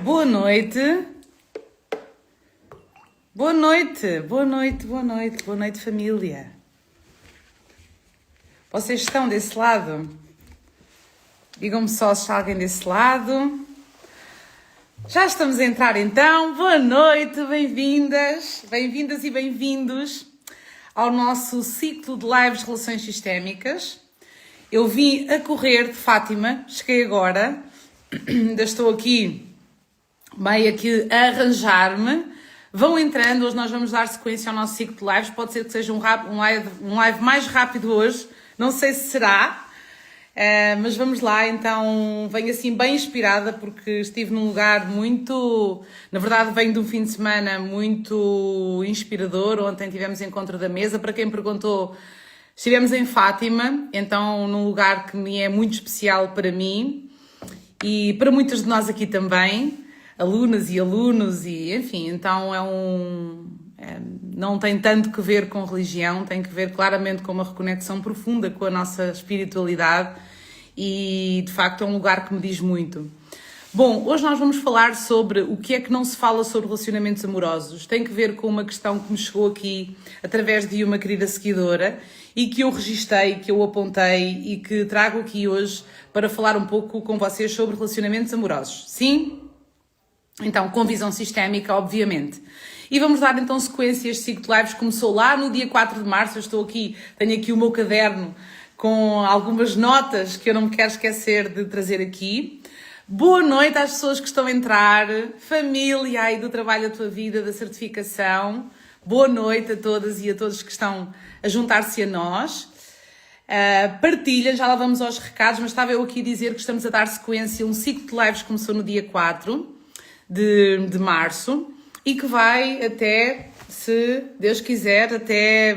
Boa noite. Boa noite, boa noite, boa noite, boa noite, família. Vocês estão desse lado? Digam-me só se está alguém desse lado. Já estamos a entrar então. Boa noite, bem-vindas, bem-vindas e bem-vindos ao nosso ciclo de lives de relações sistémicas. Eu vim a correr de Fátima, cheguei agora, ainda estou aqui meio que a arranjar-me. Vão entrando, hoje nós vamos dar sequência ao nosso ciclo de lives, pode ser que seja um live mais rápido hoje, não sei se será, mas vamos lá, então venho assim bem inspirada porque estive num lugar muito, na verdade venho de um fim de semana muito inspirador, ontem tivemos encontro da mesa, para quem perguntou, estivemos em Fátima, então num lugar que me é muito especial para mim e para muitos de nós aqui também, alunas e alunos e enfim, então não tem tanto que ver com religião, tem que ver claramente com uma reconexão profunda com a nossa espiritualidade e de facto é um lugar que me diz muito. Bom, hoje nós vamos falar sobre o que é que não se fala sobre relacionamentos amorosos. Tem que ver com uma questão que me chegou aqui através de uma querida seguidora e que eu registrei, que eu apontei e que trago aqui hoje para falar um pouco com vocês sobre relacionamentos amorosos. Sim? Então, com visão sistémica, obviamente. E vamos dar então sequência. Este ciclo de lives começou lá no dia 4 de março. Eu estou aqui, tenho aqui o meu caderno com algumas notas que eu não me quero esquecer de trazer aqui. Boa noite às pessoas que estão a entrar, família aí do Trabalho da Tua Vida, da certificação. Boa noite a todas e a todos que estão a juntar-se a nós. Partilhem, já lá vamos aos recados, mas estava eu aqui a dizer que estamos a dar sequência. Um ciclo de lives começou no dia 4 de março e que vai até, se Deus quiser, até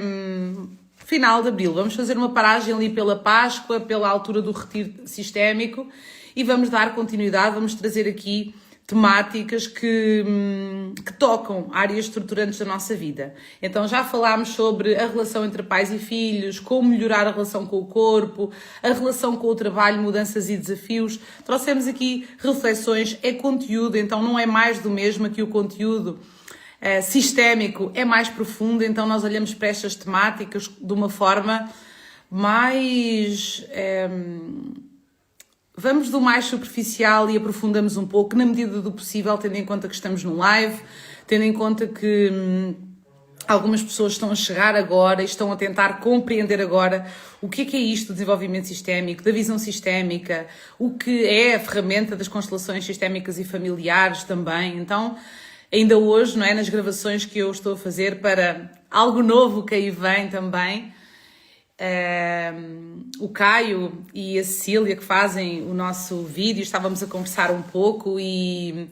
final de abril. Vamos fazer uma paragem ali pela Páscoa, pela altura do retiro sistémico e vamos dar continuidade, vamos trazer aqui temáticas que tocam áreas estruturantes da nossa vida. Então já falámos sobre a relação entre pais e filhos, como melhorar a relação com o corpo, a relação com o trabalho, mudanças e desafios. Trouxemos aqui reflexões, é conteúdo, então não é mais do mesmo, aqui o conteúdo sistémico é mais profundo, então nós olhamos para estas temáticas de uma forma mais... Vamos do mais superficial e aprofundamos um pouco, na medida do possível, tendo em conta que estamos no live, tendo em conta que algumas pessoas estão a chegar agora e estão a tentar compreender agora o que é isto do desenvolvimento sistémico, da visão sistémica, o que é a ferramenta das constelações sistémicas e familiares também. Então, ainda hoje, não é, nas gravações que eu estou a fazer para algo novo que aí vem também, o Caio e a Cecília que fazem o nosso vídeo, estávamos a conversar um pouco e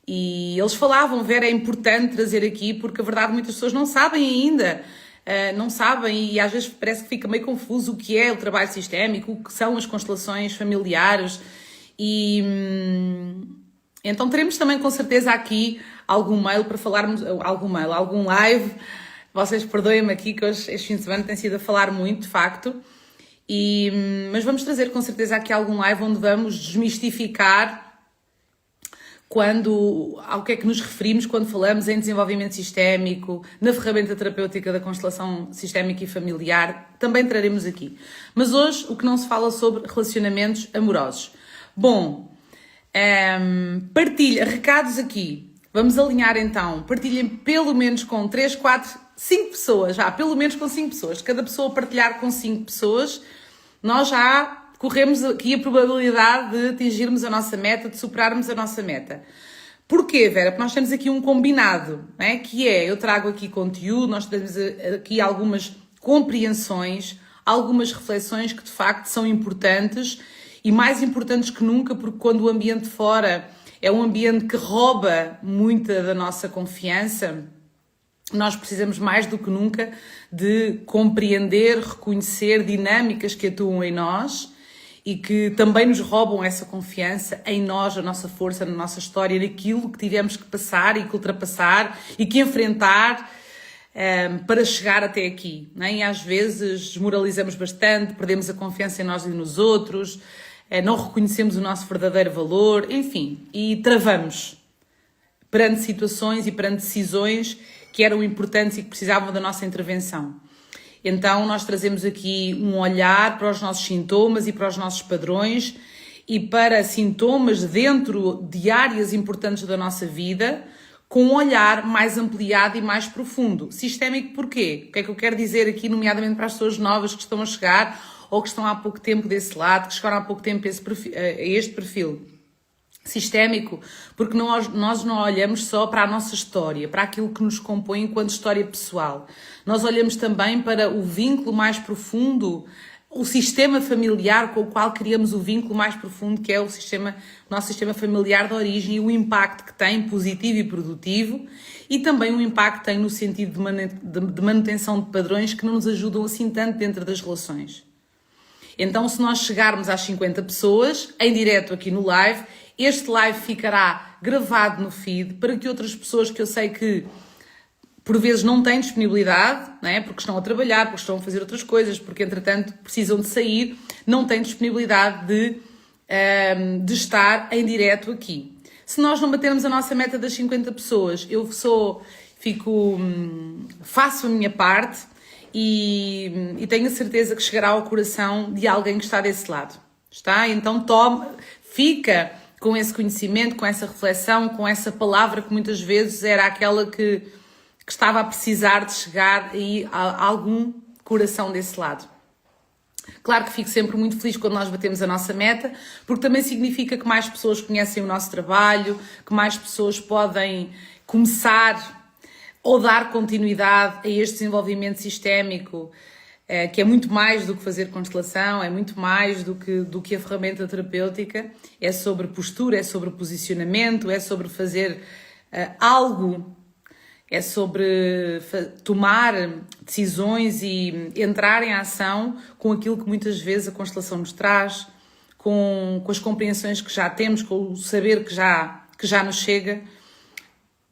eles falavam, Vera, é importante trazer aqui porque a verdade muitas pessoas não sabem ainda, não sabem e às vezes parece que fica meio confuso o que é o trabalho sistémico, o que são as constelações familiares e então teremos também com certeza aqui algum mail para falarmos, algum live. Vocês perdoem-me aqui que hoje, este fim de semana tem sido a falar muito, de facto, mas vamos trazer com certeza aqui algum live onde vamos desmistificar ao que é que nos referimos quando falamos em desenvolvimento sistémico, na ferramenta terapêutica da constelação sistémica e familiar, também traremos aqui. Mas hoje o que não se fala sobre relacionamentos amorosos. Bom, partilha, recados aqui. Vamos alinhar então, partilhem pelo menos com 3, 4, 5 pessoas, pelo menos com 5 pessoas. Cada pessoa partilhar com 5 pessoas, nós já corremos aqui a probabilidade de atingirmos a nossa meta, de superarmos a nossa meta. Porquê, Vera? Porque nós temos aqui um combinado, não é? Que é, eu trago aqui conteúdo, nós temos aqui algumas compreensões, algumas reflexões que de facto são importantes e mais importantes que nunca, porque quando o ambiente fora é um ambiente que rouba muita da nossa confiança, nós precisamos mais do que nunca de compreender, reconhecer dinâmicas que atuam em nós e que também nos roubam essa confiança em nós, a nossa força, na nossa história, naquilo que tivemos que passar e que ultrapassar e que enfrentar para chegar até aqui. Não é? E às vezes desmoralizamos bastante, perdemos a confiança em nós e nos outros, não reconhecemos o nosso verdadeiro valor, enfim, e travamos. perante situações e perante decisões que eram importantes e que precisavam da nossa intervenção. Então nós trazemos aqui um olhar para os nossos sintomas e para os nossos padrões e para sintomas dentro de áreas importantes da nossa vida, com um olhar mais ampliado e mais profundo. Sistémico porquê? O que é que eu quero dizer aqui, nomeadamente para as pessoas novas que estão a chegar ou que estão há pouco tempo desse lado, que chegaram há pouco tempo a este perfil? Sistémico, porque nós não olhamos só para a nossa história, para aquilo que nos compõe enquanto história pessoal. Nós olhamos também para o vínculo mais profundo, o sistema familiar com o qual criamos o vínculo mais profundo, que é o nosso sistema familiar de origem, e o impacto que tem, positivo e produtivo, e também o impacto que tem no sentido de manutenção de padrões que não nos ajudam assim tanto dentro das relações. Então, se nós chegarmos às 50 pessoas, em direto aqui no live, este live ficará gravado no feed para que outras pessoas que eu sei que por vezes não têm disponibilidade, não é? Porque estão a trabalhar, porque estão a fazer outras coisas, porque entretanto precisam de sair, não têm disponibilidade de estar em direto aqui. Se nós não batermos a nossa meta das 50 pessoas, faço a minha parte e tenho a certeza que chegará ao coração de alguém que está desse lado. Está? Então fica com esse conhecimento, com essa reflexão, com essa palavra que muitas vezes era aquela que estava a precisar de chegar aí a algum coração desse lado. Claro que fico sempre muito feliz quando nós batemos a nossa meta, porque também significa que mais pessoas conhecem o nosso trabalho, que mais pessoas podem começar ou dar continuidade a este desenvolvimento sistémico, que é muito mais do que fazer constelação, é muito mais do que a ferramenta terapêutica, é sobre postura, é sobre posicionamento, é sobre fazer algo, é sobre tomar decisões e entrar em ação com aquilo que muitas vezes a constelação nos traz, com as compreensões que já temos, com o saber que já nos chega,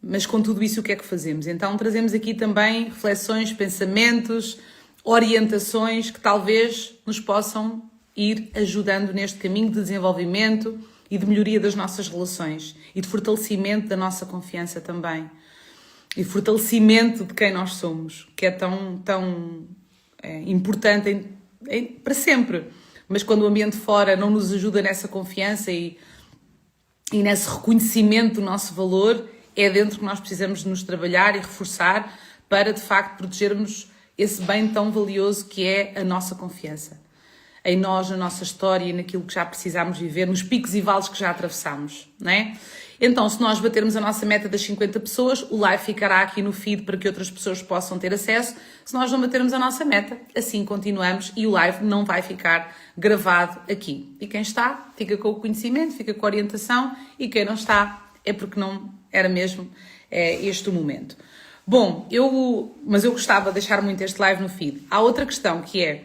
mas com tudo isso o que é que fazemos? Então trazemos aqui também reflexões, pensamentos, orientações que talvez nos possam ir ajudando neste caminho de desenvolvimento e de melhoria das nossas relações e de fortalecimento da nossa confiança também. E fortalecimento de quem nós somos, que é tão importante para sempre. Mas quando o ambiente fora não nos ajuda nessa confiança e nesse reconhecimento do nosso valor, é dentro que nós precisamos de nos trabalhar e reforçar para, de facto, protegermos esse bem tão valioso que é a nossa confiança. Em nós, na nossa história e naquilo que já precisámos viver, nos picos e vales que já atravessamos, não é? Então, se nós batermos a nossa meta das 50 pessoas, o live ficará aqui no feed para que outras pessoas possam ter acesso. Se nós não batermos a nossa meta, assim continuamos e o live não vai ficar gravado aqui. E quem está, fica com o conhecimento, fica com a orientação, e quem não está, é porque não era mesmo este o momento. Bom, mas eu gostava de deixar muito este live no feed. Há outra questão que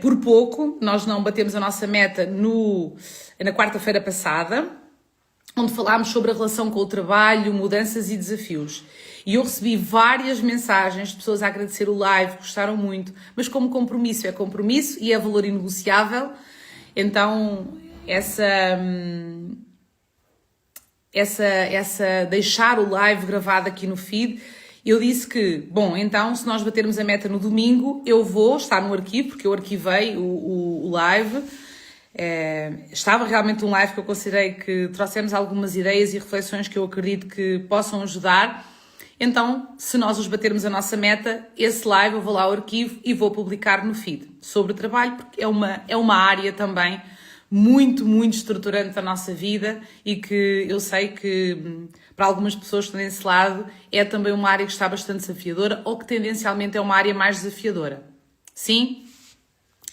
por pouco, nós não batemos a nossa meta na quarta-feira passada, onde falámos sobre a relação com o trabalho, mudanças e desafios. E eu recebi várias mensagens de pessoas a agradecer o live, gostaram muito, mas como compromisso é compromisso e é valor inegociável, então deixar o live gravado aqui no feed, eu disse que, bom, então se nós batermos a meta no domingo, eu vou estar no arquivo, porque eu arquivei o live. Estava realmente um live que eu considerei que trouxemos algumas ideias e reflexões que eu acredito que possam ajudar. Então, se nós os batermos a nossa meta, esse live eu vou lá ao arquivo e vou publicar no feed sobre o trabalho, porque é uma área também muito, muito estruturante da nossa vida e que eu sei que para algumas pessoas que estão desse lado é também uma área que está bastante desafiadora ou que tendencialmente é uma área mais desafiadora. Sim?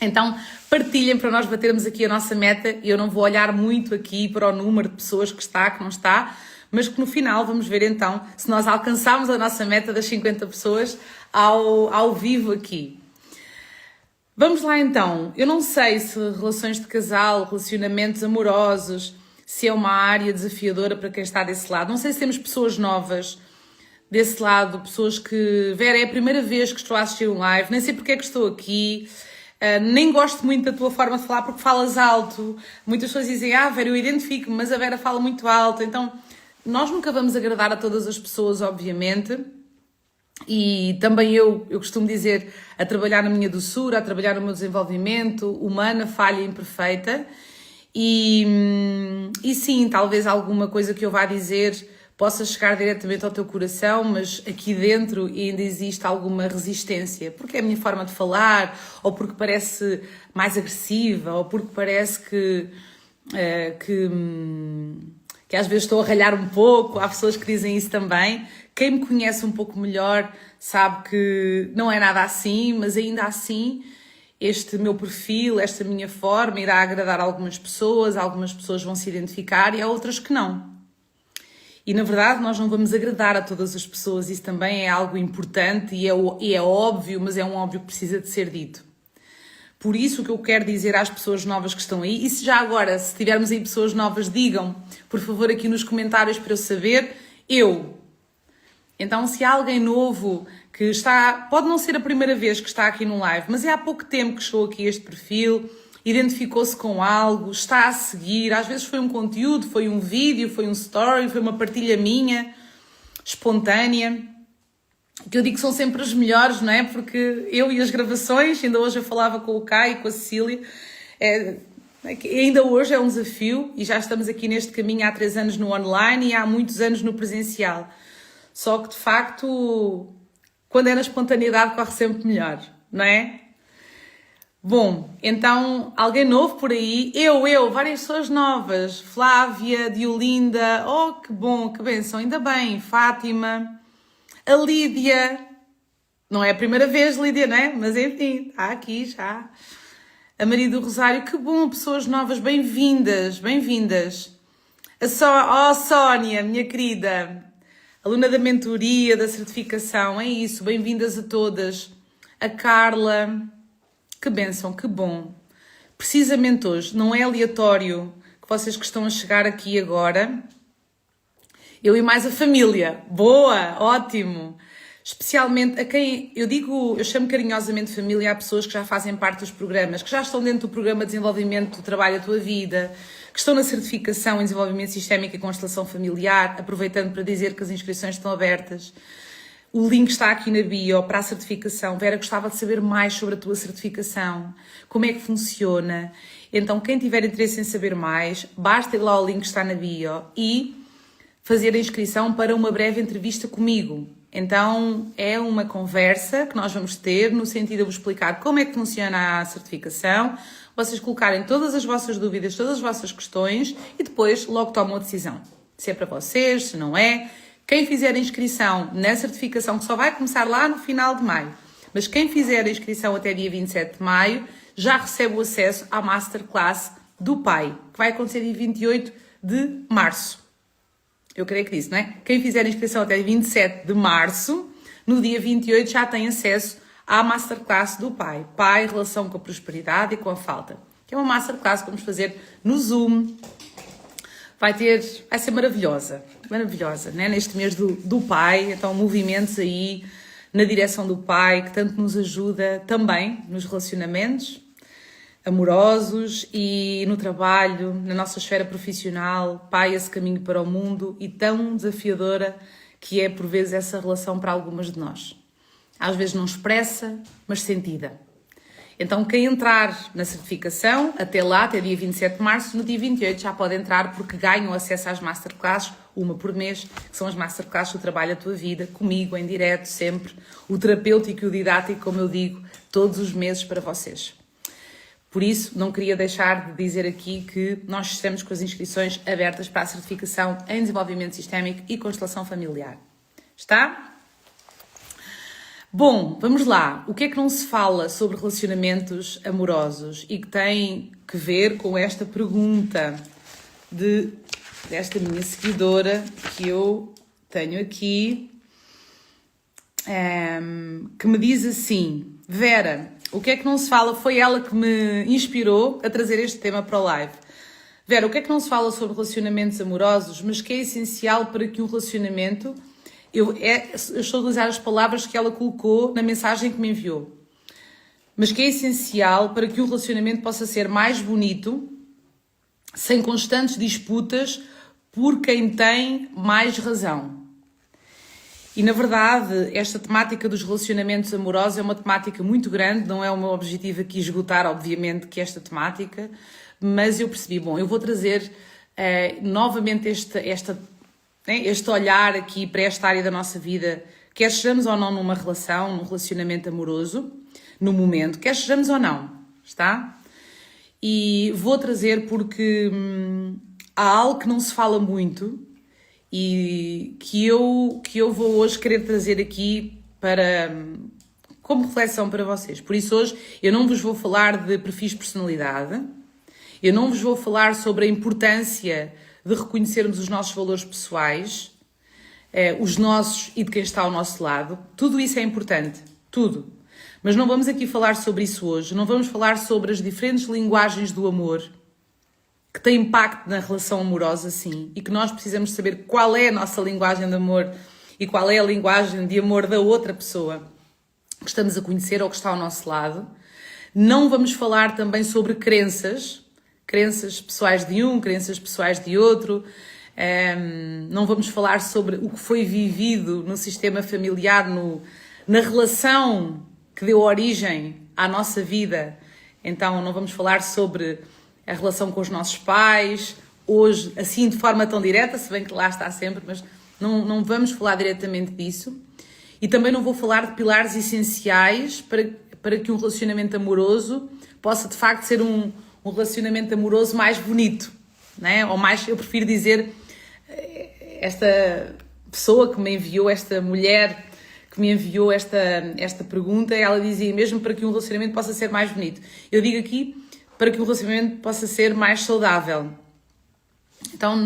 Então, partilhem para nós batermos aqui a nossa meta. Eu não vou olhar muito aqui para o número de pessoas que está, que não está, mas que no final vamos ver então se nós alcançarmos a nossa meta das 50 pessoas ao vivo aqui. Vamos lá então. Eu não sei se relações de casal, relacionamentos amorosos, se é uma área desafiadora para quem está desse lado. Não sei se temos pessoas novas desse lado, pessoas que... Vera, é a primeira vez que estou a assistir um live, nem sei porque é que estou aqui... nem gosto muito da tua forma de falar porque falas alto. Muitas pessoas dizem, Vera, eu identifico-me, mas a Vera fala muito alto. Então, nós nunca vamos agradar a todas as pessoas, obviamente, e também eu costumo dizer, a trabalhar na minha doçura, a trabalhar no meu desenvolvimento, humana, falha e imperfeita, e sim, talvez alguma coisa que eu vá dizer possa chegar diretamente ao teu coração, mas aqui dentro ainda existe alguma resistência, porque é a minha forma de falar, ou porque parece mais agressiva, ou porque parece que às vezes estou a ralhar um pouco. Há pessoas que dizem isso também. Quem me conhece um pouco melhor sabe que não é nada assim, mas ainda assim este meu perfil, esta minha forma irá agradar algumas pessoas vão se identificar e há outras que não. E na verdade nós não vamos agradar a todas as pessoas, isso também é algo importante e é óbvio, mas é um óbvio que precisa de ser dito. Por isso o que eu quero dizer às pessoas novas que estão aí, e se já agora, se tivermos aí pessoas novas, digam, por favor, aqui nos comentários para eu saber, Então, se há alguém novo que está, pode não ser a primeira vez que está aqui no live, mas é há pouco tempo que chegou aqui este perfil, identificou-se com algo, está a seguir, às vezes foi um conteúdo, foi um vídeo, foi um story, foi uma partilha minha, espontânea, que eu digo que são sempre as melhores, não é? Porque eu e as gravações, ainda hoje eu falava com o Caio e com a Cecília, ainda hoje é um desafio e já estamos aqui neste caminho há 3 anos no online e há muitos anos no presencial. Só que de facto, quando é na espontaneidade corre sempre melhor, não é? Bom, então, alguém novo por aí? Várias pessoas novas. Flávia, Diolinda, oh que bom, que bênção, ainda bem. Fátima, a Lídia, não é a primeira vez Lídia, não é? Mas enfim, está aqui já. A Maria do Rosário, que bom, pessoas novas, bem-vindas, bem-vindas. Sónia, minha querida, aluna da mentoria, da certificação, é isso, bem-vindas a todas. A Carla... Que bênção, que bom. Precisamente hoje, não é aleatório que vocês que estão a chegar aqui agora, eu e mais a família. Boa, ótimo. Especialmente a quem, eu chamo carinhosamente família a pessoas que já fazem parte dos programas, que já estão dentro do programa de desenvolvimento do trabalho da tua vida, que estão na certificação em desenvolvimento sistémico e constelação familiar, aproveitando para dizer que as inscrições estão abertas. O link está aqui na bio para a certificação. Vera, gostava de saber mais sobre a tua certificação, como é que funciona. Então, quem tiver interesse em saber mais, basta ir lá ao link que está na bio e fazer a inscrição para uma breve entrevista comigo. Então, é uma conversa que nós vamos ter no sentido de eu vos explicar como é que funciona a certificação, vocês colocarem todas as vossas dúvidas, todas as vossas questões e depois logo tomam a decisão. Se é para vocês, se não é... Quem fizer a inscrição na certificação, que só vai começar lá no final de maio, mas quem fizer a inscrição até dia 27 de maio, já recebe o acesso à Masterclass do Pai, que vai acontecer dia 28 de março. Eu creio que disse, não é? Quem fizer a inscrição até dia 27 de março, no dia 28 já tem acesso à Masterclass do Pai. Pai, relação com a prosperidade e com a falta. Que é uma Masterclass que vamos fazer no Zoom. Vai ser maravilhosa, né? Neste mês do Pai, então movimentos aí na direção do Pai, que tanto nos ajuda também nos relacionamentos amorosos e no trabalho, na nossa esfera profissional, Pai, esse caminho para o mundo e tão desafiadora que é por vezes essa relação para algumas de nós. Às vezes não expressa, mas sentida. Então, quem entrar na certificação, até lá, até dia 27 de março, no dia 28 já pode entrar porque ganham acesso às Masterclasses, uma por mês, que são as Masterclasses do Trabalho da Tua Vida, comigo, em direto, sempre, o terapêutico e o didático, como eu digo, todos os meses para vocês. Por isso, não queria deixar de dizer aqui que nós estamos com as inscrições abertas para a certificação em Desenvolvimento Sistémico e Constelação Familiar. Está? Bom, vamos lá. O que é que não se fala sobre relacionamentos amorosos e que tem que ver com esta pergunta desta minha seguidora que eu tenho aqui, que me diz assim: Vera, o que é que não se fala? Foi ela que me inspirou a trazer este tema para o live. Vera, o que é que não se fala sobre relacionamentos amorosos, mas que é essencial para que um relacionamento... Eu estou a utilizar as palavras que ela colocou na mensagem que me enviou. Mas que é essencial para que o relacionamento possa ser mais bonito, sem constantes disputas por quem tem mais razão. E, na verdade, esta temática dos relacionamentos amorosos é uma temática muito grande, não é o meu objetivo aqui esgotar, obviamente, que esta temática, mas eu percebi, bom, eu vou trazer novamente este olhar aqui para esta área da nossa vida, quer estejamos ou não num relacionamento amoroso, no momento, quer estejamos ou não, está? E vou trazer porque há algo que não se fala muito e que eu vou hoje querer trazer aqui como reflexão para vocês. Por isso hoje eu não vos vou falar de perfis de personalidade, eu não vos vou falar sobre a importância de reconhecermos os nossos valores pessoais, os nossos e de quem está ao nosso lado. Tudo isso é importante, tudo. Mas não vamos aqui falar sobre isso hoje, não vamos falar sobre as diferentes linguagens do amor que têm impacto na relação amorosa, sim, e que nós precisamos saber qual é a nossa linguagem de amor e qual é a linguagem de amor da outra pessoa que estamos a conhecer ou que está ao nosso lado. Não vamos falar também sobre crenças pessoais de um, crenças pessoais de outro. Não vamos falar sobre o que foi vivido no sistema familiar, na relação que deu origem à nossa vida. Então não vamos falar sobre a relação com os nossos pais, hoje assim de forma tão direta, se bem que lá está sempre, mas não vamos falar diretamente disso. E também não vou falar de pilares essenciais para que um relacionamento amoroso possa de facto ser um relacionamento amoroso mais bonito, né? Ou mais, eu prefiro dizer, esta pessoa que me enviou, esta mulher que me enviou esta pergunta, ela dizia mesmo para que um relacionamento possa ser mais bonito. Eu digo aqui para que um relacionamento possa ser mais saudável. Então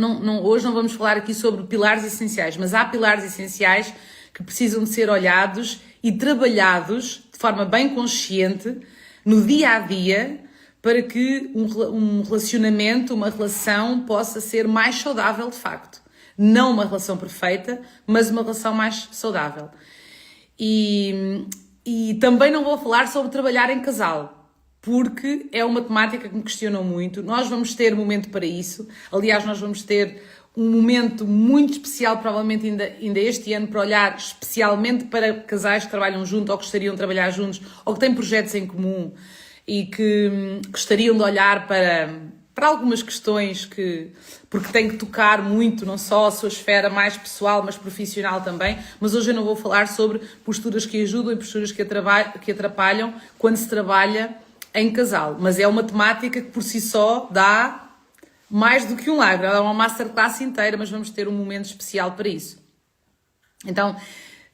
hoje não vamos falar aqui sobre pilares essenciais, mas há pilares essenciais que precisam de ser olhados e trabalhados de forma bem consciente no dia a dia, para que um relacionamento, uma relação possa ser mais saudável de facto. Não uma relação perfeita, mas uma relação mais saudável. E também não vou falar sobre trabalhar em casal, porque é uma temática que me questionam muito. Nós vamos ter momento para isso. Aliás, nós vamos ter um momento muito especial, provavelmente ainda este ano, para olhar especialmente para casais que trabalham juntos ou que gostariam de trabalhar juntos ou que têm projetos em comum e que gostariam de olhar para algumas questões porque têm que tocar muito, não só a sua esfera mais pessoal, mas profissional também. Mas hoje eu não vou falar sobre posturas que ajudam e posturas que atrapalham quando se trabalha em casal. Mas é uma temática que por si só dá mais do que um live, dá uma masterclass inteira, mas vamos ter um momento especial para isso. Então,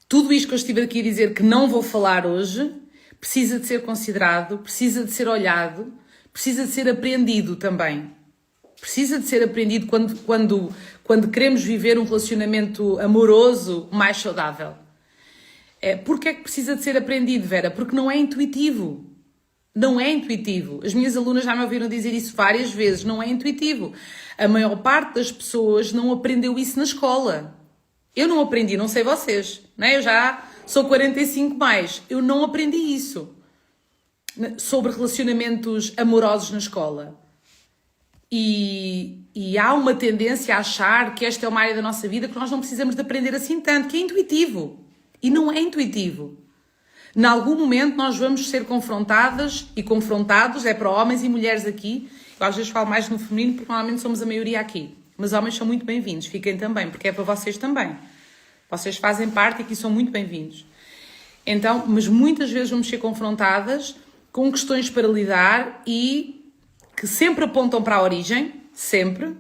tudo isto que eu estive aqui a dizer que não vou falar hoje, precisa de ser considerado, precisa de ser olhado, precisa de ser aprendido também. Precisa de ser aprendido quando queremos viver um relacionamento amoroso mais saudável. Porquê é que precisa de ser aprendido, Vera? Porque não é intuitivo. Não é intuitivo. As minhas alunas já me ouviram dizer isso várias vezes. Não é intuitivo. A maior parte das pessoas não aprendeu isso na escola. Eu não aprendi, não sei vocês, né? Eu já sou 45 mais. Eu não aprendi isso sobre relacionamentos amorosos na escola. E há uma tendência a achar que esta é uma área da nossa vida que nós não precisamos de aprender assim tanto, que é intuitivo. E não é intuitivo. Em algum momento nós vamos ser confrontadas e confrontados, é para homens e mulheres aqui. Eu às vezes falo mais no feminino porque normalmente somos a maioria aqui. Mas homens são muito bem-vindos, fiquem também, porque é para vocês também. Vocês fazem parte e aqui são muito bem-vindos. Então, mas muitas vezes vamos ser confrontadas com questões para lidar e que sempre apontam para a origem, sempre.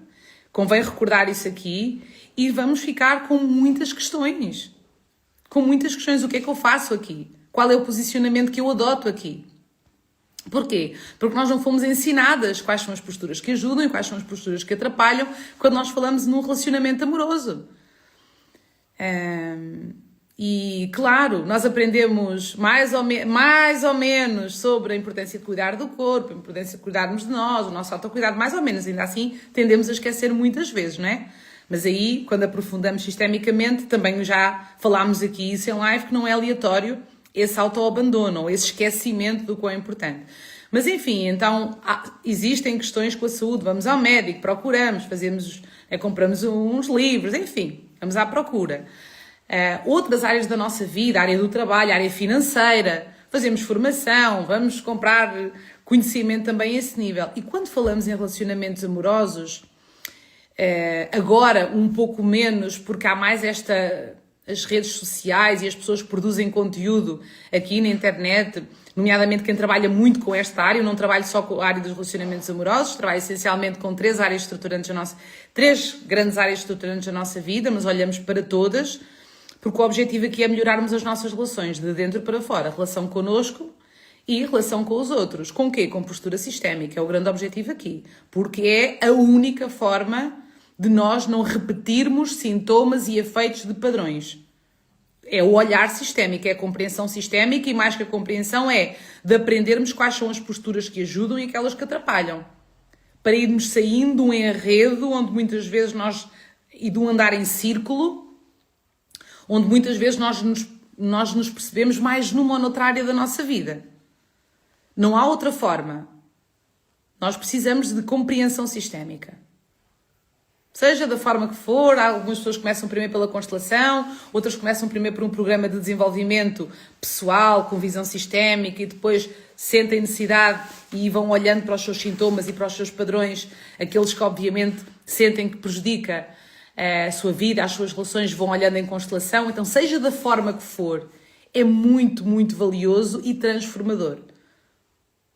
Convém recordar isso aqui. E vamos ficar com muitas questões. Com muitas questões. O que é que eu faço aqui? Qual é o posicionamento que eu adoto aqui? Porquê? Porque nós não fomos ensinadas quais são as posturas que ajudam e quais são as posturas que atrapalham quando nós falamos num relacionamento amoroso. E, claro, nós aprendemos mais ou menos sobre a importância de cuidar do corpo, a importância de cuidarmos de nós, o nosso autocuidado, mais ou menos. Ainda assim, tendemos a esquecer muitas vezes, não é? Mas aí, quando aprofundamos sistemicamente, também já falámos aqui isso em live, que não é aleatório esse autoabandono ou esse esquecimento do quão é importante. Mas enfim, então existem questões com a saúde, vamos ao médico, procuramos, compramos uns livros, enfim, vamos à procura. Outras áreas da nossa vida, área do trabalho, área financeira, fazemos formação, vamos comprar conhecimento também a esse nível. E quando falamos em relacionamentos amorosos, agora um pouco menos, porque há mais as redes sociais e as pessoas que produzem conteúdo aqui na internet, nomeadamente quem trabalha muito com esta área. Eu não trabalho só com a área dos relacionamentos amorosos, trabalho essencialmente com três grandes áreas estruturantes da nossa vida, mas olhamos para todas, porque o objetivo aqui é melhorarmos as nossas relações, de dentro para fora, a relação connosco e relação com os outros. Com o quê? Com postura sistémica, é o grande objetivo aqui, porque é a única forma de nós não repetirmos sintomas e efeitos de padrões. É o olhar sistémico, é a compreensão sistémica, e mais que a compreensão é de aprendermos quais são as posturas que ajudam e aquelas que atrapalham. Para irmos saindo de um enredo onde muitas vezes e de um andar em círculo, onde muitas vezes nós nos percebemos mais numa ou noutra área da nossa vida. Não há outra forma. Nós precisamos de compreensão sistémica. Seja da forma que for, algumas pessoas começam primeiro pela constelação, outras começam primeiro por um programa de desenvolvimento pessoal, com visão sistémica, e depois sentem necessidade e vão olhando para os seus sintomas e para os seus padrões, aqueles que obviamente sentem que prejudica a sua vida, as suas relações, vão olhando em constelação. Então, seja da forma que for, é muito, muito valioso e transformador.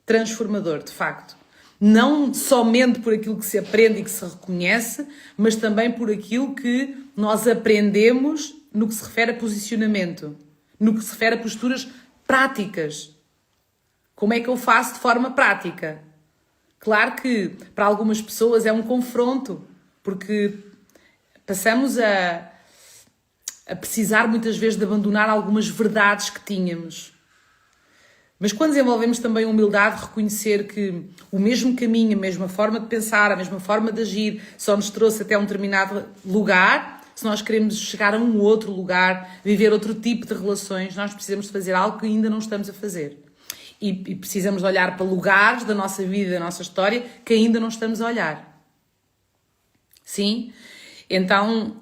Transformador, de facto. Não somente por aquilo que se aprende e que se reconhece, mas também por aquilo que nós aprendemos no que se refere a posicionamento, no que se refere a posturas práticas. Como é que eu faço de forma prática? Claro que para algumas pessoas é um confronto, porque passamos a precisar muitas vezes de abandonar algumas verdades que tínhamos. Mas quando desenvolvemos também a humildade de reconhecer que o mesmo caminho, a mesma forma de pensar, a mesma forma de agir, só nos trouxe até um determinado lugar, se nós queremos chegar a um outro lugar, viver outro tipo de relações, nós precisamos de fazer algo que ainda não estamos a fazer. E precisamos de olhar para lugares da nossa vida, da nossa história, que ainda não estamos a olhar. Sim? Então,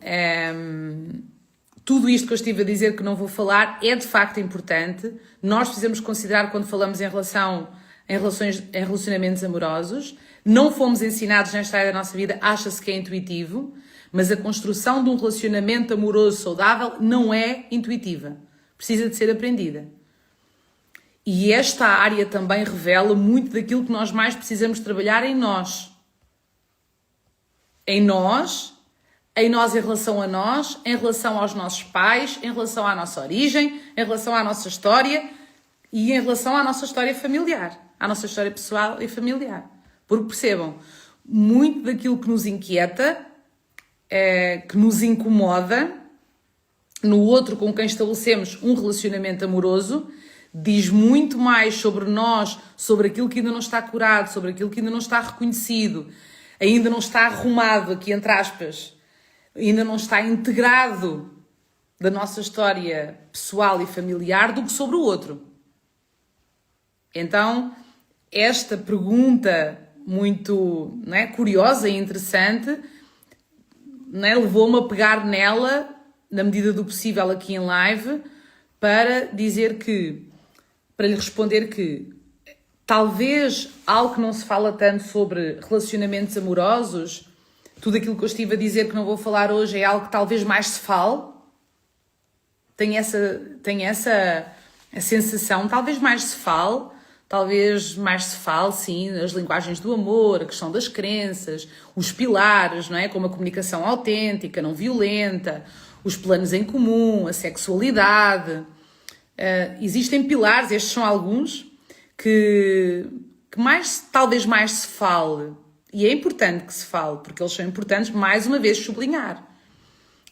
tudo isto que eu estive a dizer que não vou falar é de facto importante. Nós precisamos considerar quando falamos em relacionamentos amorosos. Não fomos ensinados nesta área da nossa vida, acha-se que é intuitivo, mas a construção de um relacionamento amoroso saudável não é intuitiva. Precisa de ser aprendida. E esta área também revela muito daquilo que nós mais precisamos trabalhar em nós. Em nós em relação a nós, em relação aos nossos pais, em relação à nossa origem, em relação à nossa história e em relação à nossa história familiar, à nossa história pessoal e familiar. Porque percebam, muito daquilo que nos inquieta, que nos incomoda, no outro com quem estabelecemos um relacionamento amoroso, diz muito mais sobre nós, sobre aquilo que ainda não está curado, sobre aquilo que ainda não está reconhecido, ainda não está arrumado, aqui entre aspas, ainda não está integrado da nossa história pessoal e familiar do que sobre o outro. Então, esta pergunta muito curiosa e interessante levou-me a pegar nela, na medida do possível aqui em live, para lhe responder que talvez algo que não se fala tanto sobre relacionamentos amorosos, tudo aquilo que eu estive a dizer que não vou falar hoje é algo que talvez mais se fale. Tenho essa a sensação, talvez mais se fale, sim, as linguagens do amor, a questão das crenças, os pilares, não é? Como a comunicação autêntica, não violenta, os planos em comum, a sexualidade. Existem pilares, estes são alguns, que talvez mais se fale. E é importante que se fale, porque eles são importantes, mais uma vez, sublinhar.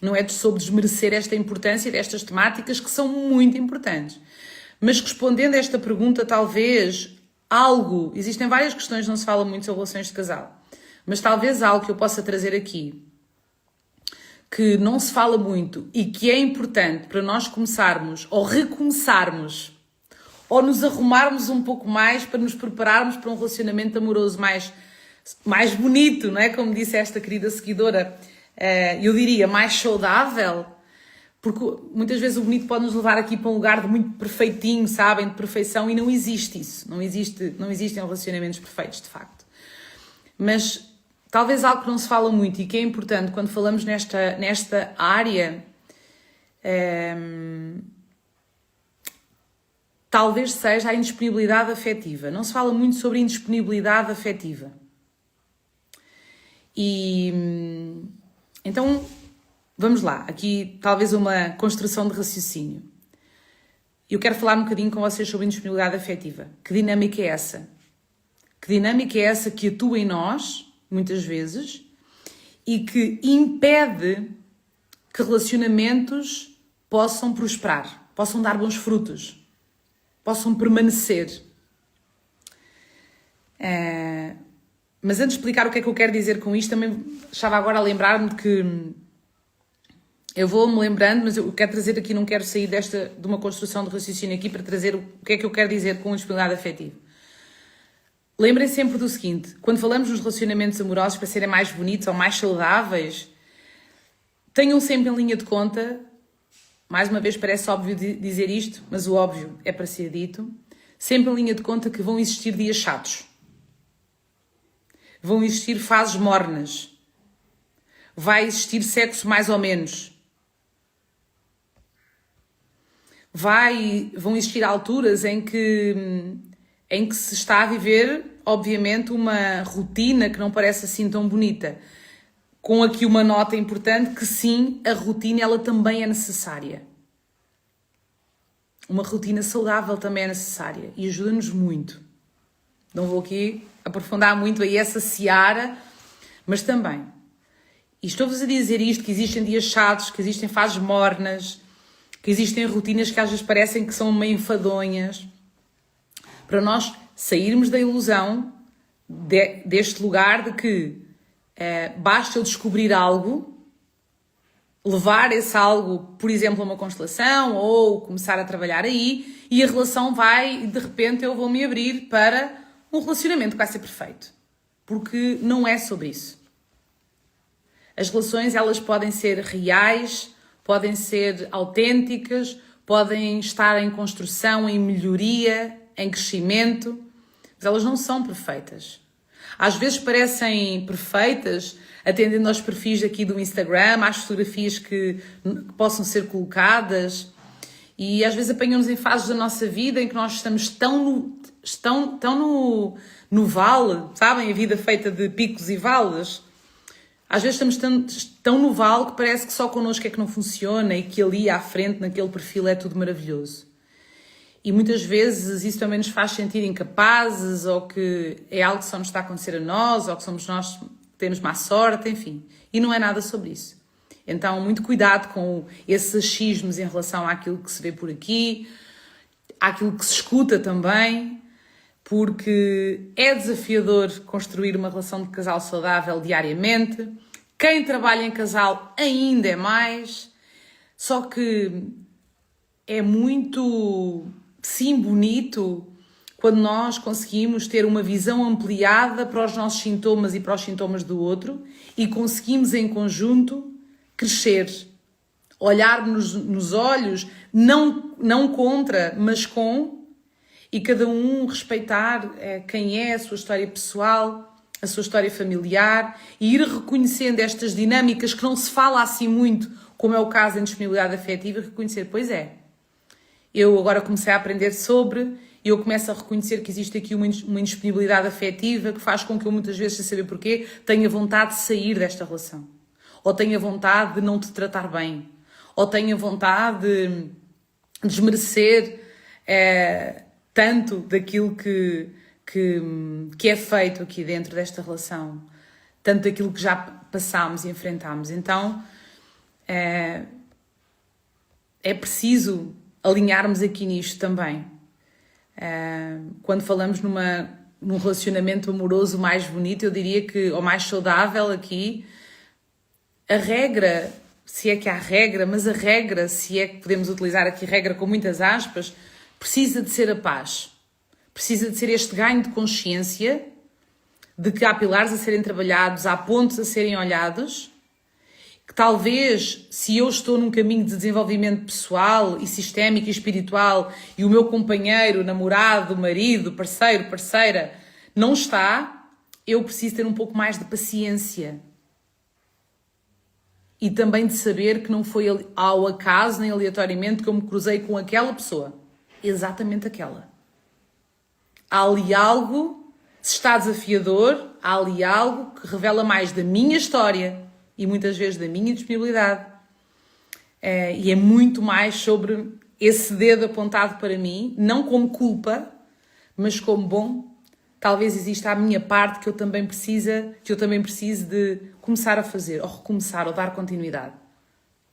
Não é sobre desmerecer esta importância destas temáticas que são muito importantes. Mas respondendo a esta pergunta, talvez existem várias questões, não se fala muito sobre relações de casal, mas talvez algo que eu possa trazer aqui, que não se fala muito e que é importante para nós começarmos, ou recomeçarmos, ou nos arrumarmos um pouco mais para nos prepararmos para um relacionamento amoroso mais bonito, não é? Como disse esta querida seguidora, eu diria mais saudável, porque muitas vezes o bonito pode nos levar aqui para um lugar de muito perfeitinho, sabem, de perfeição, e não existe isso, não existem relacionamentos perfeitos, de facto. Mas talvez algo que não se fala muito e que é importante quando falamos nesta área, talvez seja a indisponibilidade afetiva. Não se fala muito sobre indisponibilidade afetiva. E então, vamos lá. Aqui talvez uma construção de raciocínio. Eu quero falar um bocadinho com vocês sobre indisponibilidade afetiva. Que dinâmica é essa? Que dinâmica é essa que atua em nós, muitas vezes, e que impede que relacionamentos possam prosperar, possam dar bons frutos, possam permanecer. Mas antes de explicar o que é que eu quero dizer com isto, também estava agora a lembrar-me de que eu vou-me lembrando, mas eu quero trazer aqui, não quero sair de uma construção de raciocínio aqui para trazer o que é que eu quero dizer com indisponibilidade afetiva. Lembrem sempre do seguinte, quando falamos nos relacionamentos amorosos para serem mais bonitos ou mais saudáveis, tenham sempre em linha de conta, mais uma vez parece óbvio dizer isto, mas o óbvio é para ser dito, sempre em linha de conta que vão existir dias chatos. Vão existir fases mornas. Vai existir sexo mais ou menos. Vão existir alturas em que se está a viver, obviamente, uma rotina que não parece assim tão bonita. Com aqui uma nota importante que sim, a rotina ela também é necessária. Uma rotina saudável também é necessária e ajuda-nos muito. Não vou aqui aprofundar muito aí essa seara, mas também. E estou-vos a dizer isto, que existem dias chatos, que existem fases mornas, que existem rotinas que às vezes parecem que são meio enfadonhas, para nós sairmos da ilusão deste lugar de que basta eu descobrir algo, levar esse algo, por exemplo, a uma constelação ou começar a trabalhar aí e a relação vai, e de repente eu vou me abrir para um relacionamento que vai ser perfeito. Porque não é sobre isso. As relações, elas podem ser reais, podem ser autênticas, podem estar em construção, em melhoria, em crescimento, mas elas não são perfeitas. Às vezes parecem perfeitas, atendendo aos perfis aqui do Instagram, às fotografias que possam ser colocadas, e às vezes apanham-nos em fases da nossa vida em que nós estamos tão no vale, sabem? A vida feita de picos e vales. Às vezes estamos tão no vale que parece que só connosco é que não funciona e que ali à frente, naquele perfil, é tudo maravilhoso. E muitas vezes isso também nos faz sentir incapazes, ou que é algo que só nos está a acontecer a nós, ou que somos nós que temos má sorte, enfim. E não é nada sobre isso. Então, muito cuidado com esses achismos em relação àquilo que se vê por aqui, àquilo que se escuta também, porque é desafiador construir uma relação de casal saudável diariamente. Quem trabalha em casal ainda é mais. Só que é muito, sim, bonito quando nós conseguimos ter uma visão ampliada para os nossos sintomas e para os sintomas do outro e conseguimos em conjunto crescer, olhar-nos nos olhos, não contra, mas com, e cada um respeitar quem é, a sua história pessoal, a sua história familiar, e ir reconhecendo estas dinâmicas que não se fala assim muito, como é o caso da indisponibilidade afetiva, reconhecer, pois é, eu agora comecei a aprender sobre, e eu começo a reconhecer que existe aqui uma indisponibilidade afetiva que faz com que eu muitas vezes, sem saber porquê, tenha vontade de sair desta relação. Ou tenha vontade de não te tratar bem. Ou tenha vontade de desmerecer tanto daquilo que é feito aqui dentro desta relação. Tanto daquilo que já passámos e enfrentámos. Então, é preciso alinharmos aqui nisto também. Quando falamos num relacionamento amoroso mais bonito, eu diria que, ou mais saudável aqui, a regra, se é que há regra, mas a regra, se é que podemos utilizar aqui regra com muitas aspas, precisa de ser a paz. Precisa de ser este ganho de consciência de que há pilares a serem trabalhados, há pontos a serem olhados, que talvez, se eu estou num caminho de desenvolvimento pessoal e sistémico e espiritual e o meu companheiro, namorado, marido, parceiro, parceira, não está, eu preciso ter um pouco mais de paciência. E também de saber que não foi ao acaso nem aleatoriamente que eu me cruzei com aquela pessoa. Exatamente aquela. Há ali algo, se está desafiador, há ali algo que revela mais da minha história e muitas vezes da minha disponibilidade. E é muito mais sobre esse dedo apontado para mim, não como culpa, mas como bom. Talvez exista a minha parte que eu também preciso de começar a fazer, ou recomeçar, ou dar continuidade.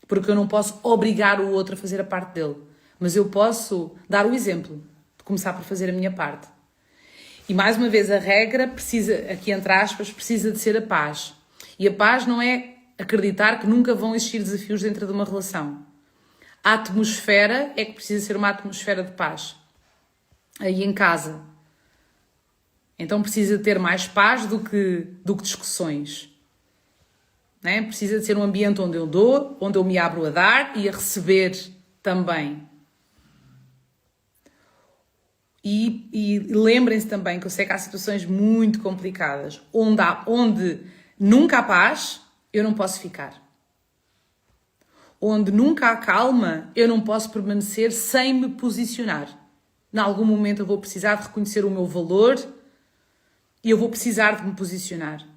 Porque eu não posso obrigar o outro a fazer a parte dele. Mas eu posso dar o exemplo de começar por fazer a minha parte. E mais uma vez, a regra precisa, aqui entre aspas, precisa de ser a paz. E a paz não é acreditar que nunca vão existir desafios dentro de uma relação. A atmosfera é que precisa ser uma atmosfera de paz. Aí em casa. Então precisa ter mais paz do que discussões. Não é? Precisa de ser um ambiente onde eu dou, onde eu me abro a dar e a receber também. E lembrem-se também que eu sei que há situações muito complicadas, onde nunca há paz, eu não posso ficar. Onde nunca há calma, eu não posso permanecer sem me posicionar. Em algum momento eu vou precisar de reconhecer o meu valor e eu vou precisar de me posicionar.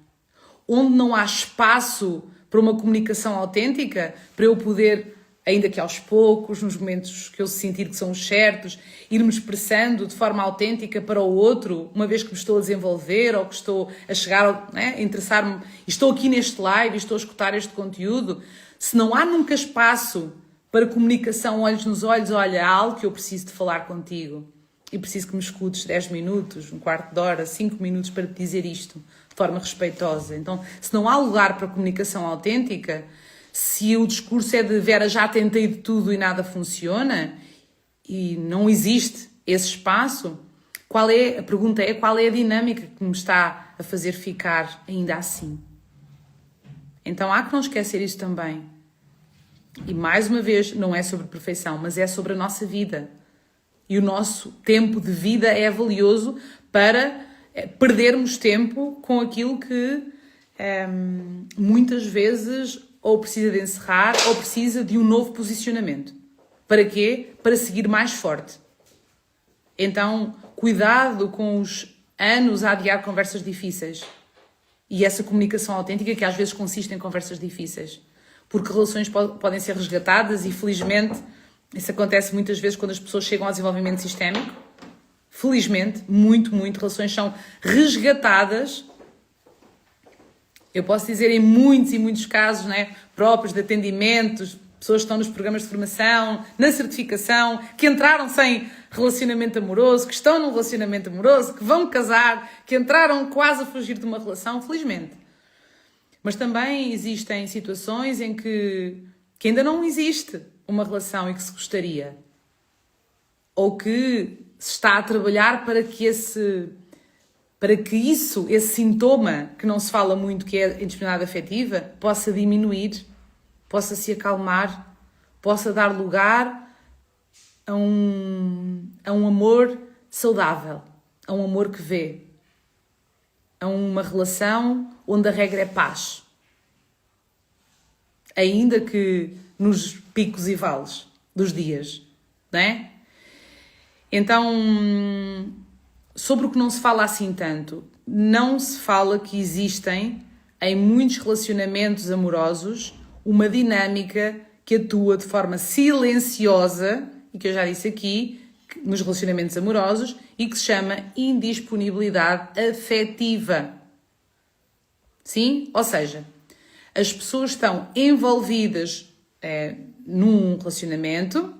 Onde não há espaço para uma comunicação autêntica, para eu poder, ainda que aos poucos, nos momentos que eu sentir que são os certos, ir-me expressando de forma autêntica para o outro, uma vez que me estou a desenvolver ou que estou a chegar, a interessar-me, estou aqui neste live e estou a escutar este conteúdo, se não há nunca espaço para comunicação olhos nos olhos, olha, há algo que eu preciso de falar contigo e preciso que me escutes 10 minutos, um quarto de hora, 5 minutos para te dizer isto de forma respeitosa. Então, se não há lugar para comunicação autêntica, se o discurso é de Vera, já tentei de tudo e nada funciona, e não existe esse espaço, a pergunta é qual é a dinâmica que me está a fazer ficar ainda assim? Então há que não esquecer isso também. E mais uma vez, não é sobre perfeição, mas é sobre a nossa vida. E o nosso tempo de vida é valioso para perdermos tempo com aquilo que muitas vezes ou precisa de encerrar ou precisa de um novo posicionamento. Para quê? Para seguir mais forte. Então, cuidado com os anos a adiar conversas difíceis. E essa comunicação autêntica que às vezes consiste em conversas difíceis. Porque relações podem ser resgatadas e, felizmente, isso acontece muitas vezes quando as pessoas chegam ao desenvolvimento sistémico. Felizmente, muito, relações são resgatadas. Eu posso dizer em muitos e muitos casos, né, próprios de atendimentos, pessoas que estão nos programas de formação, na certificação, que entraram sem relacionamento amoroso, que estão num relacionamento amoroso, que vão casar, que entraram quase a fugir de uma relação, felizmente. Mas também existem situações em que ainda não existe uma relação e que se gostaria. Ou que se está a trabalhar para que esse sintoma, que não se fala muito, que é a indisponibilidade afetiva, possa diminuir, possa se acalmar, possa dar lugar a um amor saudável, a um amor que vê, a uma relação onde a regra é paz. Ainda que nos picos e vales dos dias, não é? Então, sobre o que não se fala assim tanto, não se fala que existem, em muitos relacionamentos amorosos, uma dinâmica que atua de forma silenciosa, e que eu já disse aqui, nos relacionamentos amorosos, e que se chama indisponibilidade afetiva. Sim? Ou seja, as pessoas estão envolvidas num relacionamento,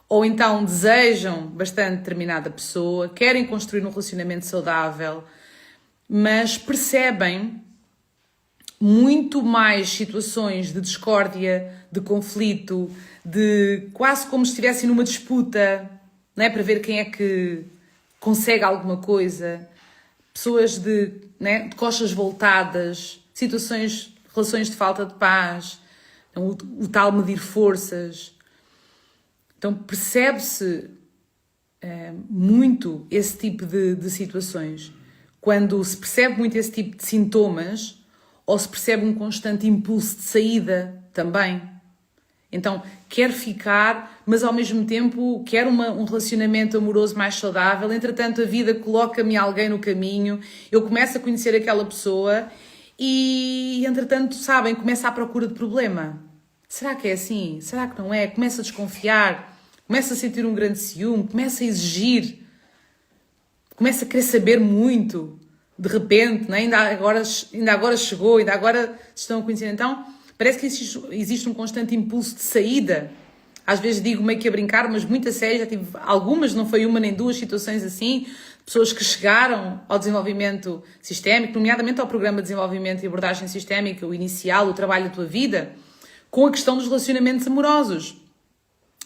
ou então desejam bastante determinada pessoa, querem construir um relacionamento saudável, mas percebem muito mais situações de discórdia, de conflito, de quase como se estivessem numa disputa, não é? Para ver quem é que consegue alguma coisa, pessoas de costas voltadas, situações, relações de falta de paz, então, o tal medir forças. Então percebe-se muito esse tipo de situações. Quando se percebe muito esse tipo de sintomas, ou se percebe um constante impulso de saída também. Então, quer ficar, mas ao mesmo tempo quer um relacionamento amoroso mais saudável. Entretanto, a vida coloca-me alguém no caminho, eu começo a conhecer aquela pessoa e, entretanto, sabem, começa à procura de problema. Será que é assim? Será que não é? Começa a desconfiar, começa a sentir um grande ciúme, começa a exigir, começa a querer saber muito, de repente, né? ainda agora chegou, ainda agora se estão a conhecer. Então, parece que existe um constante impulso de saída. Às vezes digo meio que a brincar, mas muito a sério, já tive algumas, não foi uma nem duas situações assim, pessoas que chegaram ao desenvolvimento sistémico, nomeadamente ao programa de desenvolvimento e abordagem sistémica, o inicial, o trabalho da tua vida, com a questão dos relacionamentos amorosos.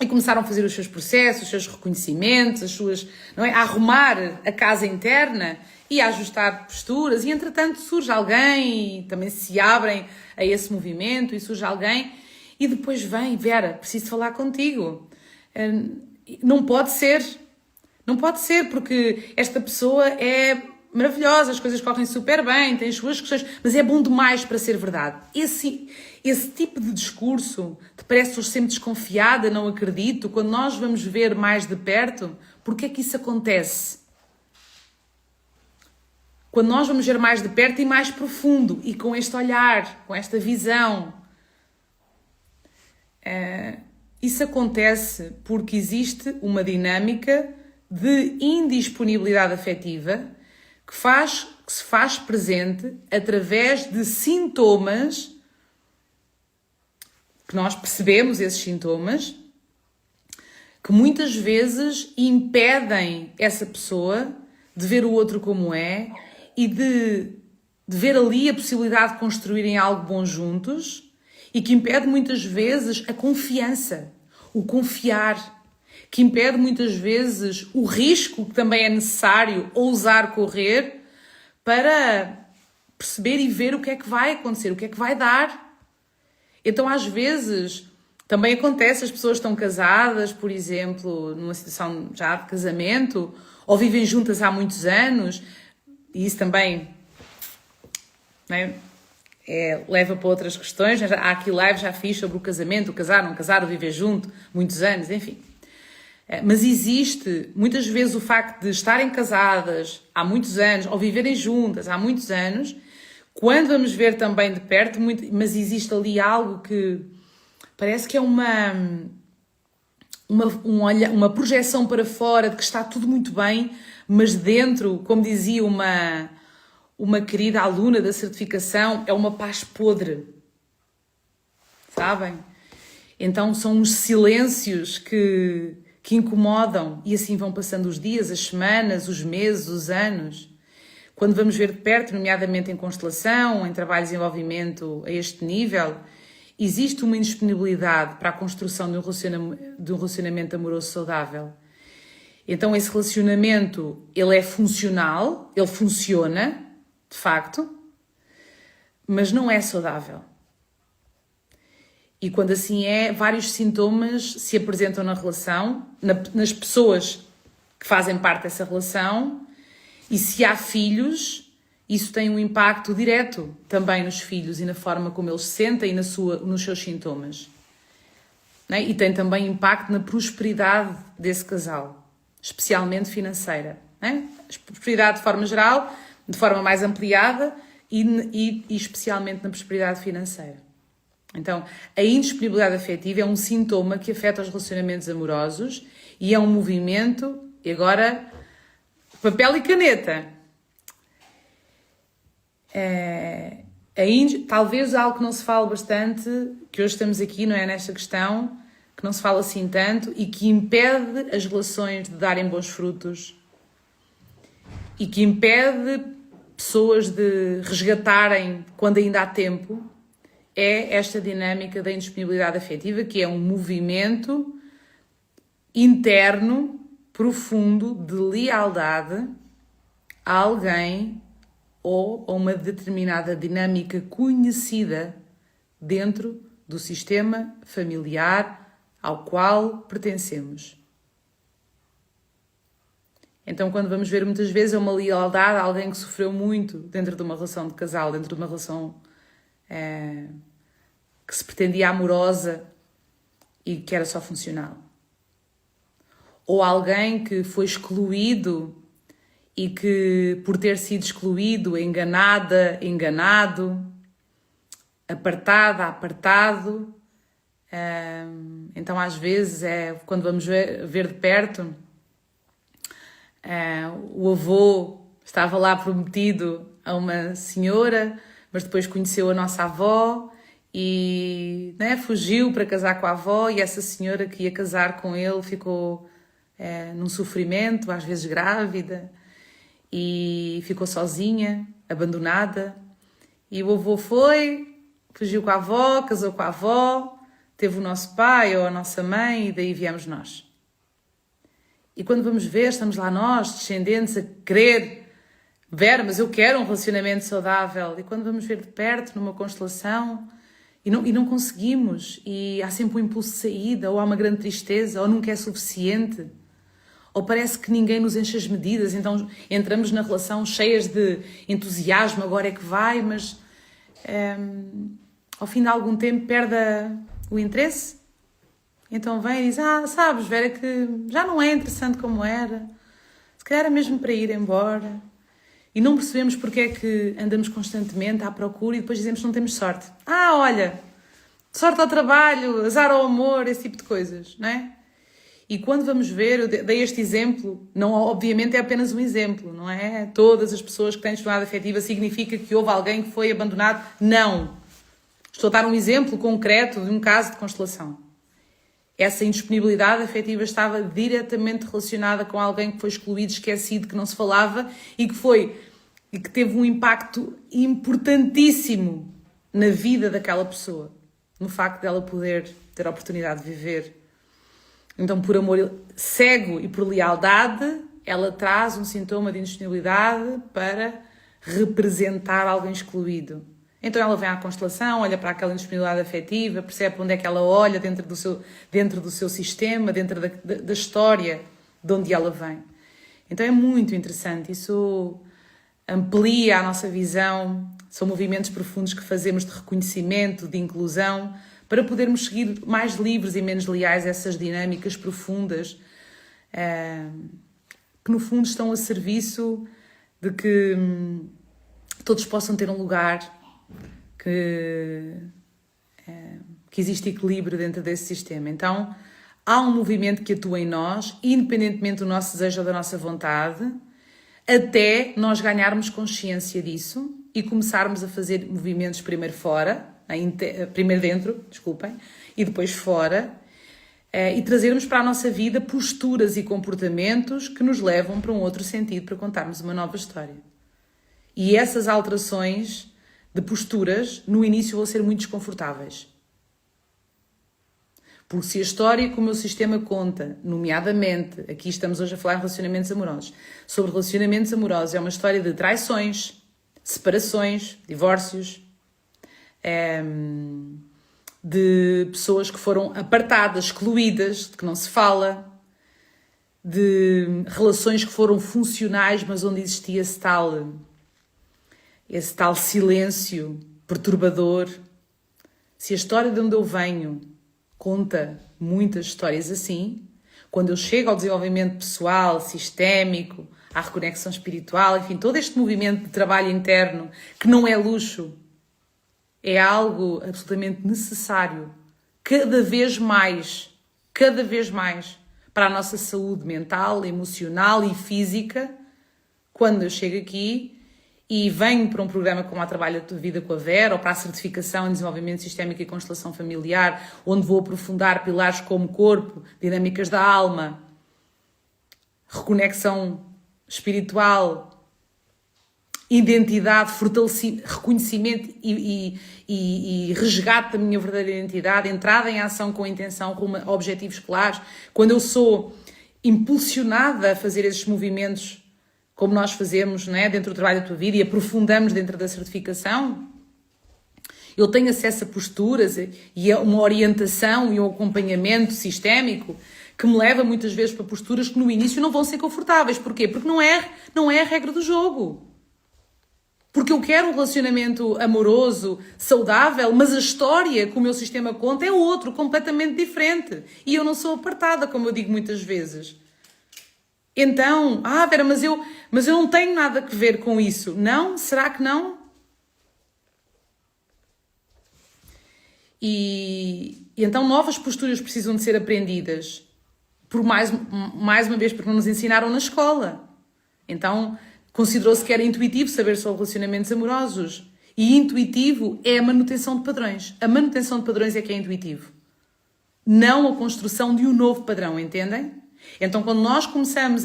E começaram a fazer os seus processos, os seus reconhecimentos, não é? A arrumar a casa interna e a ajustar posturas. E, entretanto, surge alguém e também se abrem a esse movimento e surge alguém e depois vem, Vera, preciso falar contigo. Não pode ser. Não pode ser, porque esta pessoa é maravilhosa, as coisas correm super bem, tem as suas questões, mas é bom demais para ser verdade. Esse tipo de discurso te parece sempre desconfiada, não acredito, quando nós vamos ver mais de perto, porque é que isso acontece? Quando nós vamos ver mais de perto e mais profundo, e com este olhar, com esta visão, isso acontece porque existe uma dinâmica de indisponibilidade afetiva que se faz presente através de sintomas que nós percebemos, esses sintomas, que muitas vezes impedem essa pessoa de ver o outro como é e de ver ali a possibilidade de construírem algo bom juntos e que impede muitas vezes a confiança, o confiar, que impede muitas vezes o risco que também é necessário ousar correr para perceber e ver o que é que vai acontecer, o que é que vai dar. Então, às vezes, também acontece, as pessoas estão casadas, por exemplo, numa situação já de casamento, ou vivem juntas há muitos anos, e isso também, né, leva para outras questões. Há aqui live já fiz sobre o casamento, o casar, não casar, o viver junto, muitos anos, enfim. Mas existe, muitas vezes, o facto de estarem casadas há muitos anos, ou viverem juntas há muitos anos, quando vamos ver também de perto, mas existe ali algo que parece que é uma projeção para fora de que está tudo muito bem, mas dentro, como dizia uma querida aluna da certificação, é uma paz podre. Sabem? Então são uns silêncios que incomodam e assim vão passando os dias, as semanas, os meses, os anos. Quando vamos ver de perto, nomeadamente em constelação, em trabalho de desenvolvimento a este nível, existe uma indisponibilidade para a construção de um relacionamento amoroso saudável. Então esse relacionamento, ele é funcional, ele funciona, de facto, mas não é saudável. E quando assim é, vários sintomas se apresentam na relação, nas pessoas que fazem parte dessa relação. E se há filhos, isso tem um impacto direto também nos filhos e na forma como eles se sentem e nos seus sintomas. Né? E tem também impacto na prosperidade desse casal, especialmente financeira. Né? Prosperidade de forma geral, de forma mais ampliada e especialmente na prosperidade financeira. Então, a indisponibilidade afetiva é um sintoma que afeta os relacionamentos amorosos e é um movimento, e agora... papel e caneta. Talvez algo que não se fala bastante, que hoje estamos aqui, não é, nesta questão, que não se fala assim tanto e que impede as relações de darem bons frutos e que impede pessoas de resgatarem quando ainda há tempo, é esta dinâmica da indisponibilidade afetiva, que é um movimento interno profundo de lealdade a alguém ou a uma determinada dinâmica conhecida dentro do sistema familiar ao qual pertencemos. Então, quando vamos ver, muitas vezes é uma lealdade a alguém que sofreu muito dentro de uma relação de casal, dentro de uma relação que se pretendia amorosa e que era só funcional. Ou alguém que foi excluído e que, por ter sido excluído, enganada, enganado, apartado. Então, às vezes, quando vamos ver de perto, o avô estava lá prometido a uma senhora, mas depois conheceu a nossa avó e fugiu para casar com a avó, e essa senhora que ia casar com ele ficou num sofrimento, às vezes grávida, e ficou sozinha, abandonada. E o avô fugiu com a avó, casou com a avó, teve o nosso pai ou a nossa mãe, e daí viemos nós. E quando vamos ver, estamos lá nós, descendentes, a querer ver, mas eu quero um relacionamento saudável. E quando vamos ver de perto, numa constelação, e não conseguimos, e há sempre um impulso de saída, ou há uma grande tristeza, ou nunca é suficiente, ou parece que ninguém nos enche as medidas, então entramos na relação cheias de entusiasmo, agora é que vai, mas ao fim de algum tempo perde o interesse. Então vem e diz, sabes, Vera, que já não é interessante como era, se calhar era mesmo para ir embora. E não percebemos porque é que andamos constantemente à procura e depois dizemos que não temos sorte. Olha, sorte ao trabalho, azar ao amor, esse tipo de coisas, não é? E quando vamos ver, eu dei este exemplo, não, obviamente é apenas um exemplo, não é? Todas as pessoas que têm disponibilidade afetiva significa que houve alguém que foi abandonado? Não. Estou a dar um exemplo concreto de um caso de constelação. Essa indisponibilidade afetiva estava diretamente relacionada com alguém que foi excluído, esquecido, que não se falava e que teve um impacto importantíssimo na vida daquela pessoa, no facto dela poder ter a oportunidade de viver. Então, por amor cego e por lealdade, ela traz um sintoma de indisponibilidade para representar alguém excluído. Então ela vem à constelação, olha para aquela indisponibilidade afetiva, percebe onde é que ela olha dentro do seu sistema, dentro da história de onde ela vem. Então é muito interessante, isso amplia a nossa visão, são movimentos profundos que fazemos de reconhecimento, de inclusão, para podermos seguir mais livres e menos leais a essas dinâmicas profundas que no fundo estão a serviço de que todos possam ter um lugar, que existe equilíbrio dentro desse sistema. Então, há um movimento que atua em nós, independentemente do nosso desejo ou da nossa vontade, até nós ganharmos consciência disso e começarmos a fazer movimentos primeiro primeiro dentro, e depois fora, e trazermos para a nossa vida posturas e comportamentos que nos levam para um outro sentido, para contarmos uma nova história. E essas alterações de posturas, no início, vão ser muito desconfortáveis. Porque se a história que o meu sistema conta, nomeadamente, aqui estamos hoje a falar em relacionamentos amorosos, sobre relacionamentos amorosos, é uma história de traições, separações, divórcios, de pessoas que foram apartadas, excluídas, de que não se fala, de relações que foram funcionais, mas onde existia esse tal silêncio perturbador. Se a história de onde eu venho conta muitas histórias assim, quando eu chego ao desenvolvimento pessoal, sistémico, à reconexão espiritual, enfim, todo este movimento de trabalho interno, que não é luxo, é algo absolutamente necessário, cada vez mais, para a nossa saúde mental, emocional e física. Quando eu chego aqui e venho para um programa como a Trabalho de Vida com a Vera, ou para a certificação em desenvolvimento sistémico e constelação familiar, onde vou aprofundar pilares como corpo, dinâmicas da alma, reconexão espiritual, identidade, reconhecimento e resgate da minha verdadeira identidade, entrada em ação com a intenção rumo a objetivos claros. Quando eu sou impulsionada a fazer esses movimentos como nós fazemos, não é? Dentro do trabalho da tua vida e aprofundamos dentro da certificação. Eu tenho acesso a posturas e a uma orientação e um acompanhamento sistémico que me leva muitas vezes para posturas que no início não vão ser confortáveis. Porquê? Porque não é a regra do jogo. Porque eu quero um relacionamento amoroso, saudável, mas a história que o meu sistema conta é outro, completamente diferente. E eu não sou apartada, como eu digo muitas vezes. Então, Vera, mas eu não tenho nada a ver com isso. Não? Será que não? E então novas posturas precisam de ser aprendidas. Por mais uma vez, porque não nos ensinaram na escola. Então, considerou-se que era intuitivo saber sobre relacionamentos amorosos. E intuitivo é a manutenção de padrões. A manutenção de padrões é que é intuitivo. Não a construção de um novo padrão, entendem? Então, quando nós começamos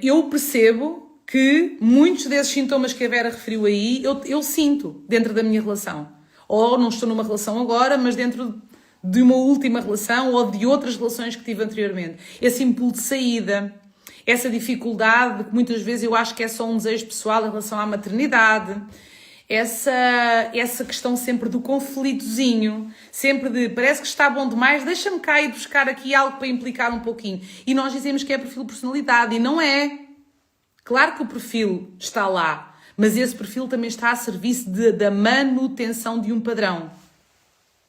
eu percebo que muitos desses sintomas que a Vera referiu aí, eu sinto dentro da minha relação. Ou não estou numa relação agora, mas dentro de uma última relação ou de outras relações que tive anteriormente. Esse impulso de saída, essa dificuldade, que muitas vezes eu acho que é só um desejo pessoal em relação à maternidade, essa questão sempre do conflitozinho, sempre de parece que está bom demais, deixa-me cá ir buscar aqui algo para implicar um pouquinho. E nós dizemos que é perfil de personalidade e não é. Claro que o perfil está lá, mas esse perfil também está a serviço da manutenção de um padrão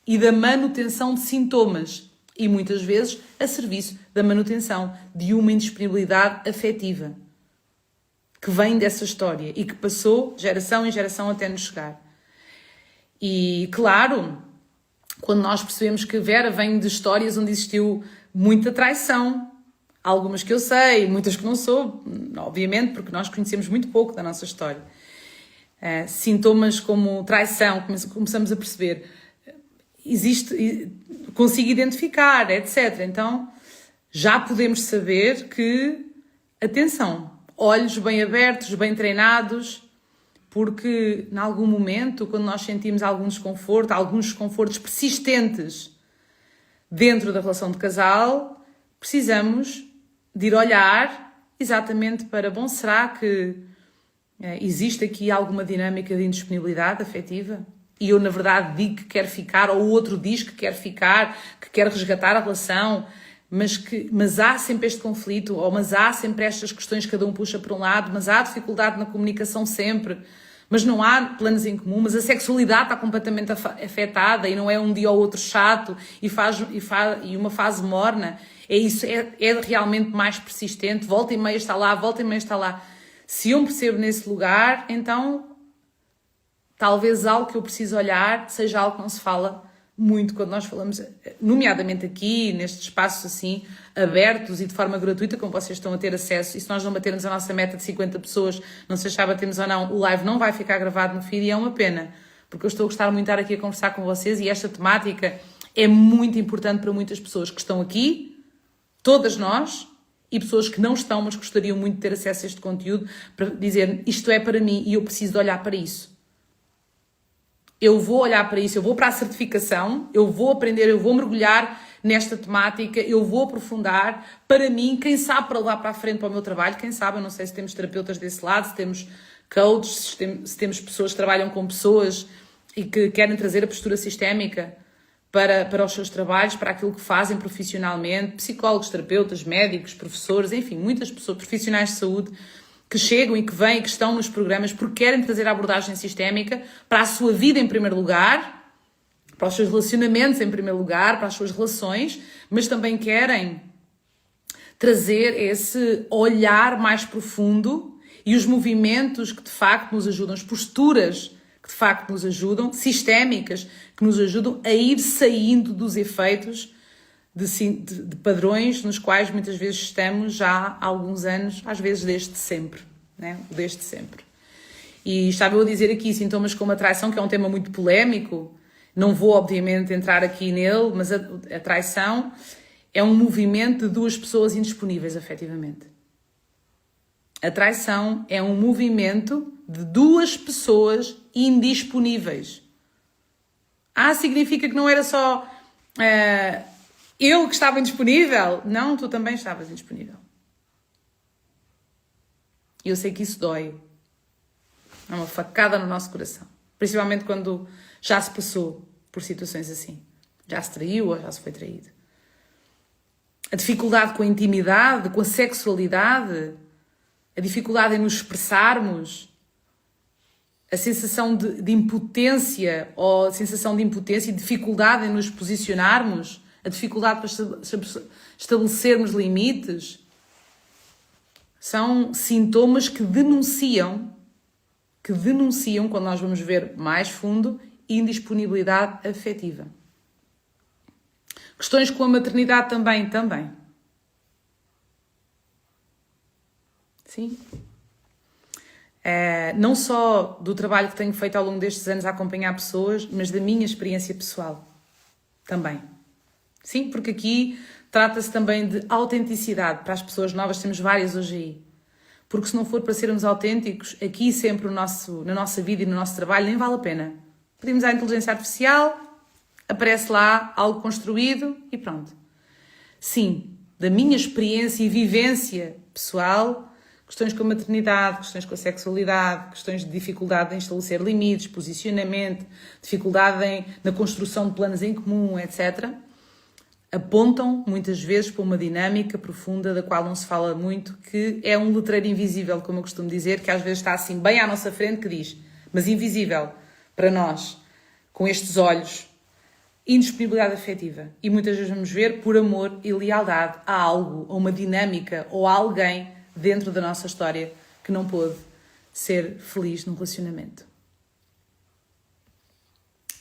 e da manutenção de sintomas e muitas vezes a serviço da manutenção de uma indisponibilidade afetiva que vem dessa história e que passou geração em geração até nos chegar. E claro, quando nós percebemos que Vera vem de histórias onde existiu muita traição, algumas que eu sei, muitas que não sou, obviamente, porque nós conhecemos muito pouco da nossa história. Sintomas como traição, começamos a perceber, consigo identificar, etc. Então, já podemos saber que, atenção, olhos bem abertos, bem treinados, porque, em algum momento, quando nós sentimos alguns desconfortos persistentes dentro da relação de casal, precisamos de ir olhar exatamente para, será que existe aqui alguma dinâmica de indisponibilidade afetiva? E eu, na verdade, digo que quero ficar, ou o outro diz que quer ficar, que quer resgatar a relação, mas há sempre este conflito, mas há sempre estas questões que cada um puxa para um lado, mas há dificuldade na comunicação sempre, mas não há planos em comum, mas a sexualidade está completamente afetada e não é um dia ou outro chato e uma fase morna. É isso, é realmente mais persistente, volta e meia está lá, volta e meia está lá. Se eu me percebo nesse lugar, então talvez algo que eu preciso olhar seja algo que não se fala muito quando nós falamos, nomeadamente aqui, nestes espaços assim, abertos e de forma gratuita, como vocês estão a ter acesso. E se nós não batermos a nossa meta de 50 pessoas, não sei se já batemos ou não, o live não vai ficar gravado no feed e é uma pena, porque eu estou a gostar muito de estar aqui a conversar com vocês e esta temática é muito importante para muitas pessoas que estão aqui, todas nós, e pessoas que não estão, mas gostariam muito de ter acesso a este conteúdo, para dizer, isto é para mim e eu preciso de olhar para isso. Eu vou olhar para isso, eu vou para a certificação, eu vou aprender, eu vou mergulhar nesta temática, eu vou aprofundar, para mim, quem sabe para levar para a frente para o meu trabalho, quem sabe, eu não sei se temos terapeutas desse lado, se temos coaches, se temos pessoas que trabalham com pessoas e que querem trazer a postura sistémica para os seus trabalhos, para aquilo que fazem profissionalmente, psicólogos, terapeutas, médicos, professores, enfim, muitas pessoas, profissionais de saúde, que chegam e que vêm e que estão nos programas porque querem trazer a abordagem sistémica para a sua vida em primeiro lugar, para os seus relacionamentos em primeiro lugar, para as suas relações, mas também querem trazer esse olhar mais profundo e os movimentos que de facto nos ajudam, as posturas que de facto nos ajudam, sistémicas, que nos ajudam a ir saindo dos efeitos de padrões nos quais muitas vezes estamos já há alguns anos, às vezes desde sempre, né? Desde sempre. E estava eu a dizer aqui sintomas como a traição, que é um tema muito polémico, não vou obviamente entrar aqui nele, mas a traição é um movimento de duas pessoas indisponíveis afetivamente. A traição é um movimento de duas pessoas indisponíveis. Significa que não era só Eu que estava indisponível? Não, tu também estavas indisponível. E eu sei que isso dói. É uma facada no nosso coração. Principalmente quando já se passou por situações assim. Já se traiu ou já se foi traído. A dificuldade com a intimidade, com a sexualidade, a dificuldade em nos expressarmos, a sensação de impotência ou a sensação de impotência e dificuldade em nos posicionarmos, a dificuldade para estabelecermos limites, são sintomas que denunciam, quando nós vamos ver mais fundo, indisponibilidade afetiva. Questões com a maternidade também. Sim. Não só do trabalho que tenho feito ao longo destes anos a acompanhar pessoas, mas da minha experiência pessoal também. Sim, porque aqui trata-se também de autenticidade. Para as pessoas novas temos várias hoje aí. Porque se não for para sermos autênticos, aqui sempre na nossa vida e no nosso trabalho, nem vale a pena. Pedimos à inteligência artificial, aparece lá algo construído e pronto. Sim, da minha experiência e vivência pessoal, questões com a maternidade, questões com a sexualidade, questões de dificuldade em estabelecer limites, posicionamento, dificuldade na construção de planos em comum, etc., apontam muitas vezes para uma dinâmica profunda da qual não se fala muito, que é um letreiro invisível, como eu costumo dizer, que às vezes está assim bem à nossa frente, que diz, mas invisível para nós, com estes olhos, indisponibilidade afetiva. E muitas vezes vamos ver por amor e lealdade a algo, a uma dinâmica ou a alguém dentro da nossa história que não pôde ser feliz num relacionamento.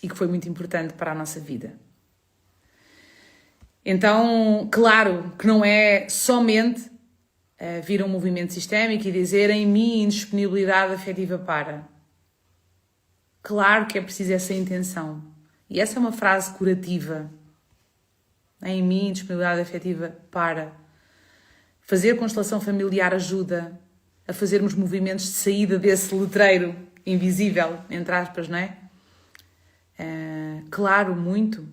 E que foi muito importante para a nossa vida. Então, claro que não é somente vir a um movimento sistémico e dizer em mim indisponibilidade afetiva para. Claro que é preciso essa intenção. E essa é uma frase curativa. Em mim indisponibilidade afetiva para. Fazer constelação familiar ajuda a fazermos movimentos de saída desse letreiro invisível, entre aspas, não é? Claro, muito.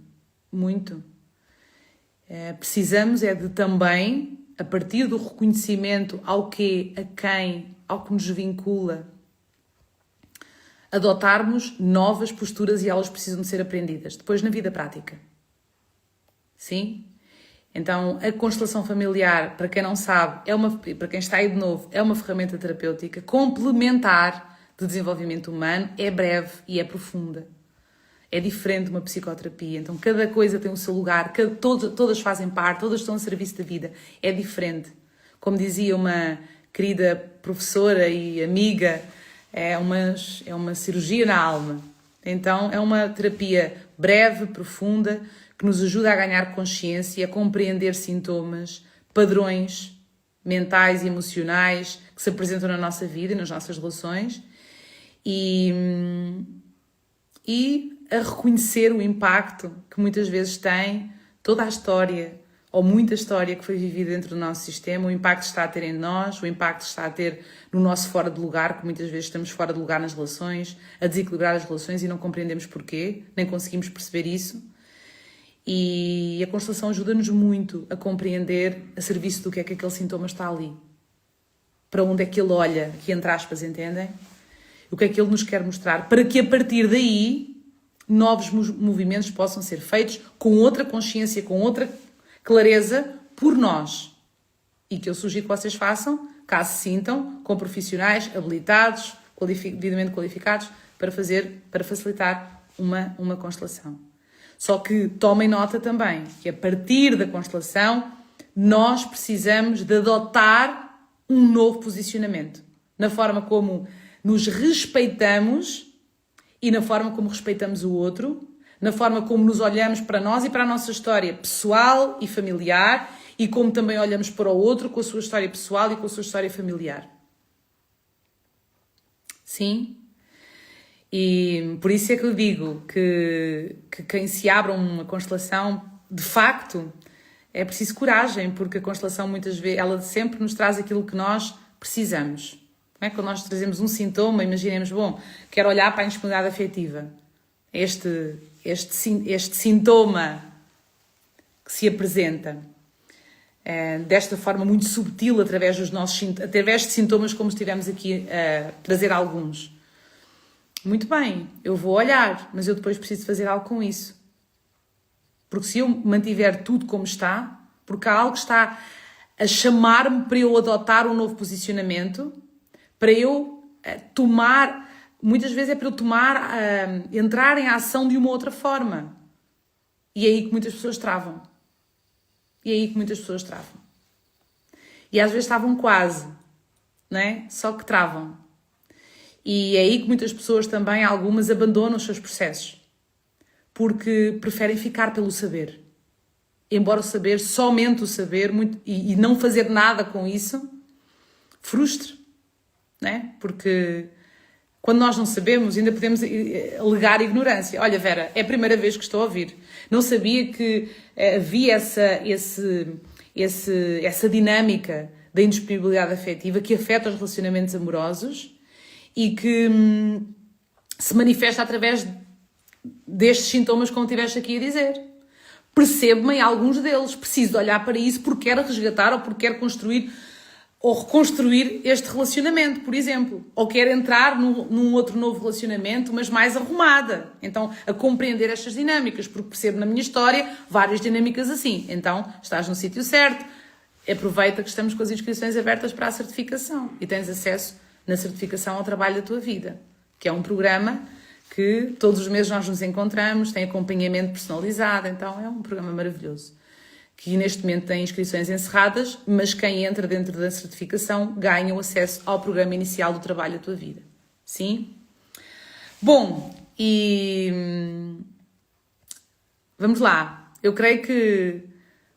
Precisamos é de também, a partir do reconhecimento ao que nos vincula, adotarmos novas posturas e elas precisam de ser aprendidas, depois na vida prática. Sim? Então, a constelação familiar, para quem não sabe, para quem está aí de novo, é uma ferramenta terapêutica complementar de desenvolvimento humano, é breve e é profunda. É diferente de uma psicoterapia, então cada coisa tem o seu lugar, todas fazem parte, todas estão a serviço da vida, é diferente. Como dizia uma querida professora e amiga, é uma cirurgia na alma. Então é uma terapia breve, profunda, que nos ajuda a ganhar consciência, a compreender sintomas, padrões mentais e emocionais que se apresentam na nossa vida e nas nossas relações e a reconhecer o impacto que muitas vezes tem toda a história, ou muita história que foi vivida dentro do nosso sistema, o impacto que está a ter em nós, o impacto que está a ter no nosso fora de lugar, que muitas vezes estamos fora de lugar nas relações, a desequilibrar as relações e não compreendemos porquê, nem conseguimos perceber isso. E a constelação ajuda-nos muito a compreender a serviço do que é que aquele sintoma está ali. Para onde é que ele olha, aqui entre aspas, entendem? O que é que ele nos quer mostrar, para que a partir daí novos movimentos possam ser feitos com outra consciência, com outra clareza por nós. E que eu sugiro que vocês façam, caso se sintam, com profissionais habilitados, devidamente qualificados, para facilitar uma constelação. Só que tomem nota também que a partir da constelação nós precisamos de adotar um novo posicionamento. Na forma como nos respeitamos e na forma como respeitamos o outro, na forma como nos olhamos para nós e para a nossa história pessoal e familiar e como também olhamos para o outro com a sua história pessoal e com a sua história familiar. Sim? E por isso é que eu digo que quem se abre uma constelação, de facto, é preciso coragem, porque a constelação muitas vezes, ela sempre nos traz aquilo que nós precisamos. Não é? Quando nós trazemos um sintoma, imaginemos, quero olhar para a indisponibilidade afetiva. Este sintoma que se apresenta desta forma muito subtil através através de sintomas como estivemos aqui a trazer alguns. Muito bem, eu vou olhar, mas eu depois preciso fazer algo com isso. Porque se eu mantiver tudo como está, porque há algo que está a chamar-me para eu adotar um novo posicionamento, para eu tomar, muitas vezes é para eu tomar, entrar em ação de uma outra forma. E é aí que muitas pessoas travam. E às vezes estavam quase, não é? Só que travam. E é aí que muitas pessoas também, algumas, abandonam os seus processos. Porque preferem ficar pelo saber. Embora o saber, somente o saber, e não fazer nada com isso, frustre, não é? Porque quando nós não sabemos, ainda podemos alegar ignorância. Olha, Vera, é a primeira vez que estou a ouvir. Não sabia que havia essa dinâmica da indisponibilidade afetiva que afeta os relacionamentos amorosos e que se manifesta através destes sintomas, como estiveste aqui a dizer. Percebo-me em alguns deles. Preciso de olhar para isso porque quero resgatar ou porque quero construir ou reconstruir este relacionamento, por exemplo. Ou quero entrar num outro novo relacionamento, mas mais arrumada. Então, a compreender estas dinâmicas, porque percebo na minha história várias dinâmicas assim. Então, estás no sítio certo. Aproveita que estamos com as inscrições abertas para a certificação e tens acesso na certificação ao trabalho da tua vida, que é um programa que todos os meses nós nos encontramos, tem acompanhamento personalizado, então é um programa maravilhoso. Que neste momento tem inscrições encerradas, mas quem entra dentro da certificação ganha o acesso ao programa inicial do trabalho da tua vida. Sim? Bom, e vamos lá. Eu creio que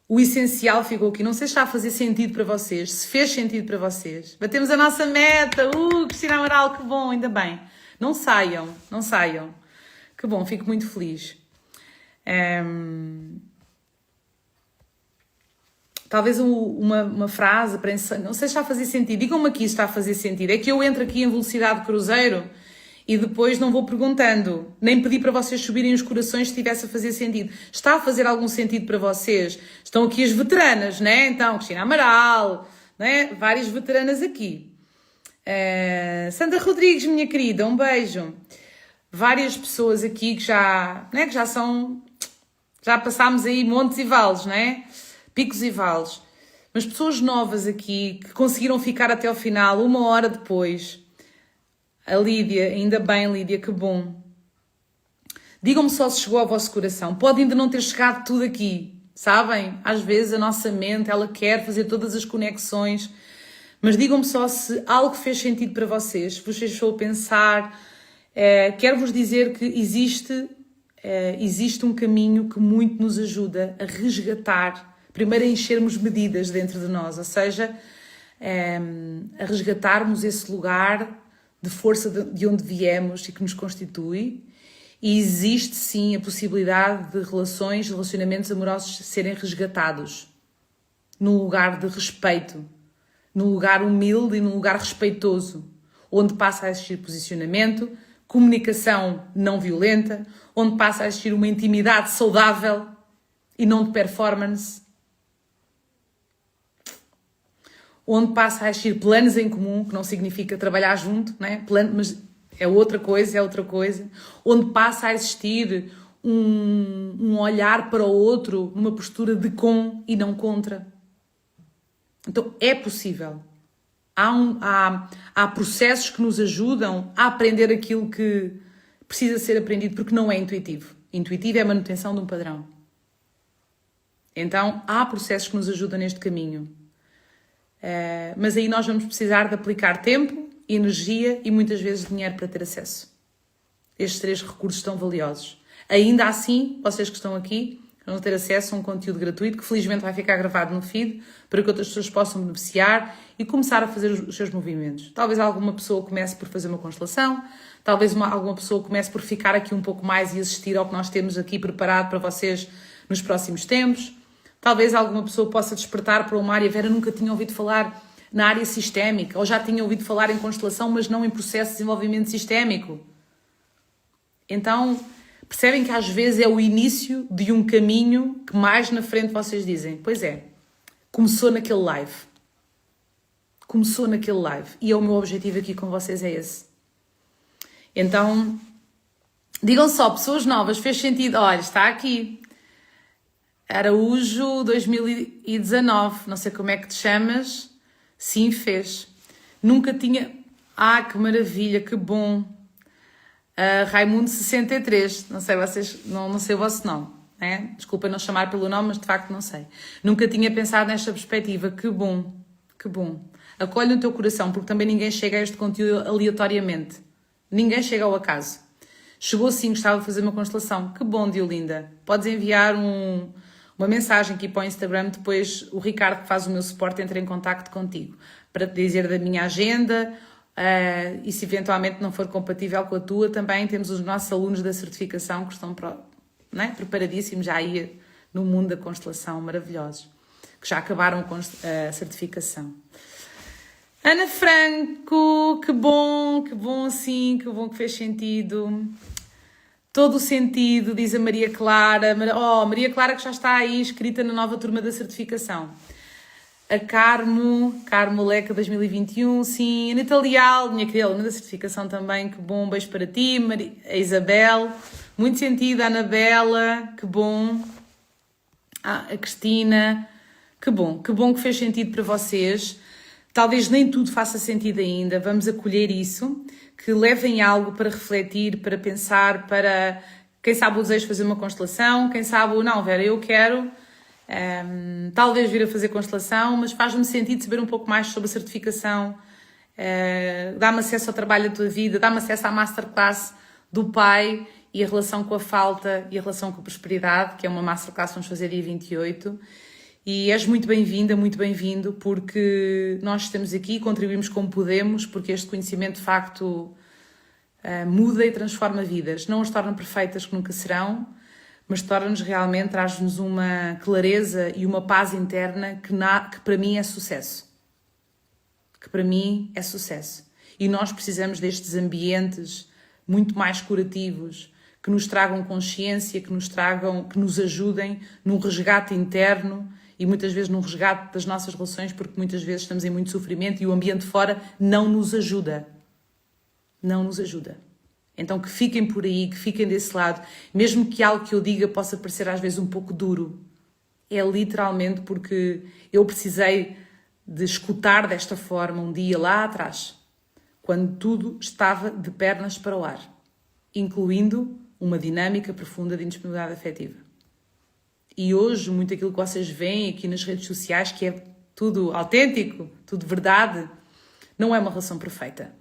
o essencial ficou aqui. Não sei se está a fazer sentido para vocês, se fez sentido para vocês. Batemos a nossa meta! Cristina Amaral, que bom, ainda bem. Não saiam. Que bom, fico muito feliz. Talvez uma frase para ensinar. Não sei se está a fazer sentido. Digam-me aqui se está a fazer sentido. É que eu entro aqui em velocidade de cruzeiro e depois não vou perguntando. Nem pedi para vocês subirem os corações se estivesse a fazer sentido. Está a fazer algum sentido para vocês? Estão aqui as veteranas, né? Então, Cristina Amaral, né? Várias veteranas aqui. Sandra Rodrigues, minha querida, um beijo. Várias pessoas aqui que já passámos aí montes e vales, né? Picos e vales. Mas pessoas novas aqui que conseguiram ficar até ao final, 1 hora depois. A Lídia, ainda bem, Lídia, que bom. Digam-me só se chegou ao vosso coração. Pode ainda não ter chegado tudo aqui, sabem? Às vezes a nossa mente, ela quer fazer todas as conexões. Mas digam-me só se algo fez sentido para vocês, se vos deixou pensar. Quero-vos dizer que existe um caminho que muito nos ajuda a resgatar, primeiro a enchermos medidas dentro de nós, ou seja, a resgatarmos esse lugar de força de onde viemos e que nos constitui. E existe sim a possibilidade de relacionamentos amorosos serem resgatados num lugar de respeito, num lugar humilde e num lugar respeitoso, onde passa a existir posicionamento, comunicação não violenta, onde passa a existir uma intimidade saudável e não de performance, onde passa a existir planos em comum, que não significa trabalhar junto, né? Mas é outra coisa, onde passa a existir um olhar para o outro numa postura de com e não contra. Então, é possível. Há processos que nos ajudam a aprender aquilo que precisa ser aprendido, porque não é intuitivo. Intuitivo é a manutenção de um padrão. Então, há processos que nos ajudam neste caminho. Mas aí nós vamos precisar de aplicar tempo, energia e muitas vezes dinheiro para ter acesso. Estes 3 recursos tão valiosos. Ainda assim, vocês que estão aqui vão ter acesso a um conteúdo gratuito que felizmente vai ficar gravado no feed para que outras pessoas possam beneficiar e começar a fazer os seus movimentos. Talvez alguma pessoa comece por fazer uma constelação, talvez alguma pessoa comece por ficar aqui um pouco mais e assistir ao que nós temos aqui preparado para vocês nos próximos tempos. Talvez alguma pessoa possa despertar para uma área. Vera, nunca tinha ouvido falar na área sistémica, ou já tinha ouvido falar em constelação, mas não em processo de desenvolvimento sistémico. Então, Percebem que às vezes é o início de um caminho que mais na frente vocês dizem, pois é, começou naquele live. Começou naquele live. E é o meu objetivo aqui com vocês é esse. Então, digam só, pessoas novas, fez sentido? Olha, está aqui. Araújo 2019, não sei como é que te chamas. Sim, fez. Nunca tinha... Ah, que maravilha, que bom. Raimundo 63, não sei vocês, não sei o vosso nome, né? Desculpem não chamar pelo nome, mas de facto não sei. Nunca tinha pensado nesta perspectiva, que bom, que bom. Acolhe no teu coração, porque também ninguém chega a este conteúdo aleatoriamente. Ninguém chega ao acaso. Chegou sim, gostava de fazer uma constelação. Que bom, Diolinda. Podes enviar uma mensagem aqui para o Instagram, depois o Ricardo, que faz o meu suporte, entra em contacto contigo, para te dizer da minha agenda, e se eventualmente não for compatível com a tua, também temos os nossos alunos da certificação que estão preparadíssimos já aí no mundo da constelação, maravilhosos, que já acabaram a certificação. Ana Franco, que bom sim, que bom que fez sentido. Todo o sentido, diz a Maria Clara. Maria Clara que já está aí inscrita na nova turma da certificação. A Carmo Leca 2021, sim. A Anitta Leal, minha querida aluna da certificação também, que bom, beijo para ti. A Isabel, muito sentido. A Anabela, que bom. A Cristina, que bom que fez sentido para vocês. Talvez nem tudo faça sentido ainda, vamos acolher isso, que levem algo para refletir, para pensar, para, quem sabe, o desejo de fazer uma constelação, quem sabe, não, Vera, eu quero... talvez vir a fazer constelação, mas faz-me sentido saber um pouco mais sobre a certificação, dá-me acesso ao trabalho da tua vida, dá-me acesso à masterclass do pai e a relação com a falta e a relação com a prosperidade, que é uma masterclass que vamos fazer dia 28, e és muito bem-vinda, muito bem-vindo, porque nós estamos aqui e contribuímos como podemos, porque este conhecimento de facto muda e transforma vidas, não as torna perfeitas que nunca serão, mas torna-nos realmente, traz-nos uma clareza e uma paz interna que para mim é sucesso. Que para mim é sucesso. E nós precisamos destes ambientes muito mais curativos, que nos tragam consciência, que nos ajudem num resgate interno e muitas vezes num resgate das nossas relações, porque muitas vezes estamos em muito sofrimento e o ambiente fora não nos ajuda. Não nos ajuda. Então que fiquem por aí, que fiquem desse lado, mesmo que algo que eu diga possa parecer às vezes um pouco duro, é literalmente porque eu precisei de escutar desta forma um dia lá atrás, quando tudo estava de pernas para o ar, incluindo uma dinâmica profunda de indisponibilidade afetiva. E hoje, muito aquilo que vocês veem aqui nas redes sociais, que é tudo autêntico, tudo verdade, não é uma relação perfeita.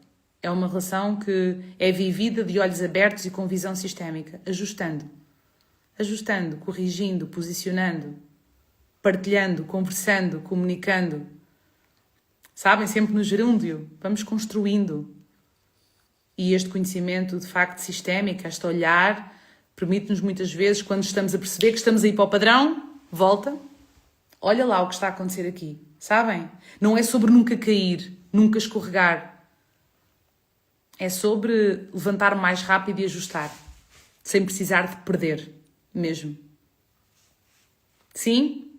É uma relação que é vivida de olhos abertos e com visão sistémica, ajustando, corrigindo, posicionando, partilhando, conversando, comunicando. Sabem, sempre no gerúndio, vamos construindo. E este conhecimento, de facto, sistémico, este olhar, permite-nos muitas vezes, quando estamos a perceber que estamos aí para o padrão, volta, olha lá o que está a acontecer aqui. Sabem? Não é sobre nunca cair, nunca escorregar. É sobre levantar mais rápido e ajustar, sem precisar de perder, mesmo. Sim?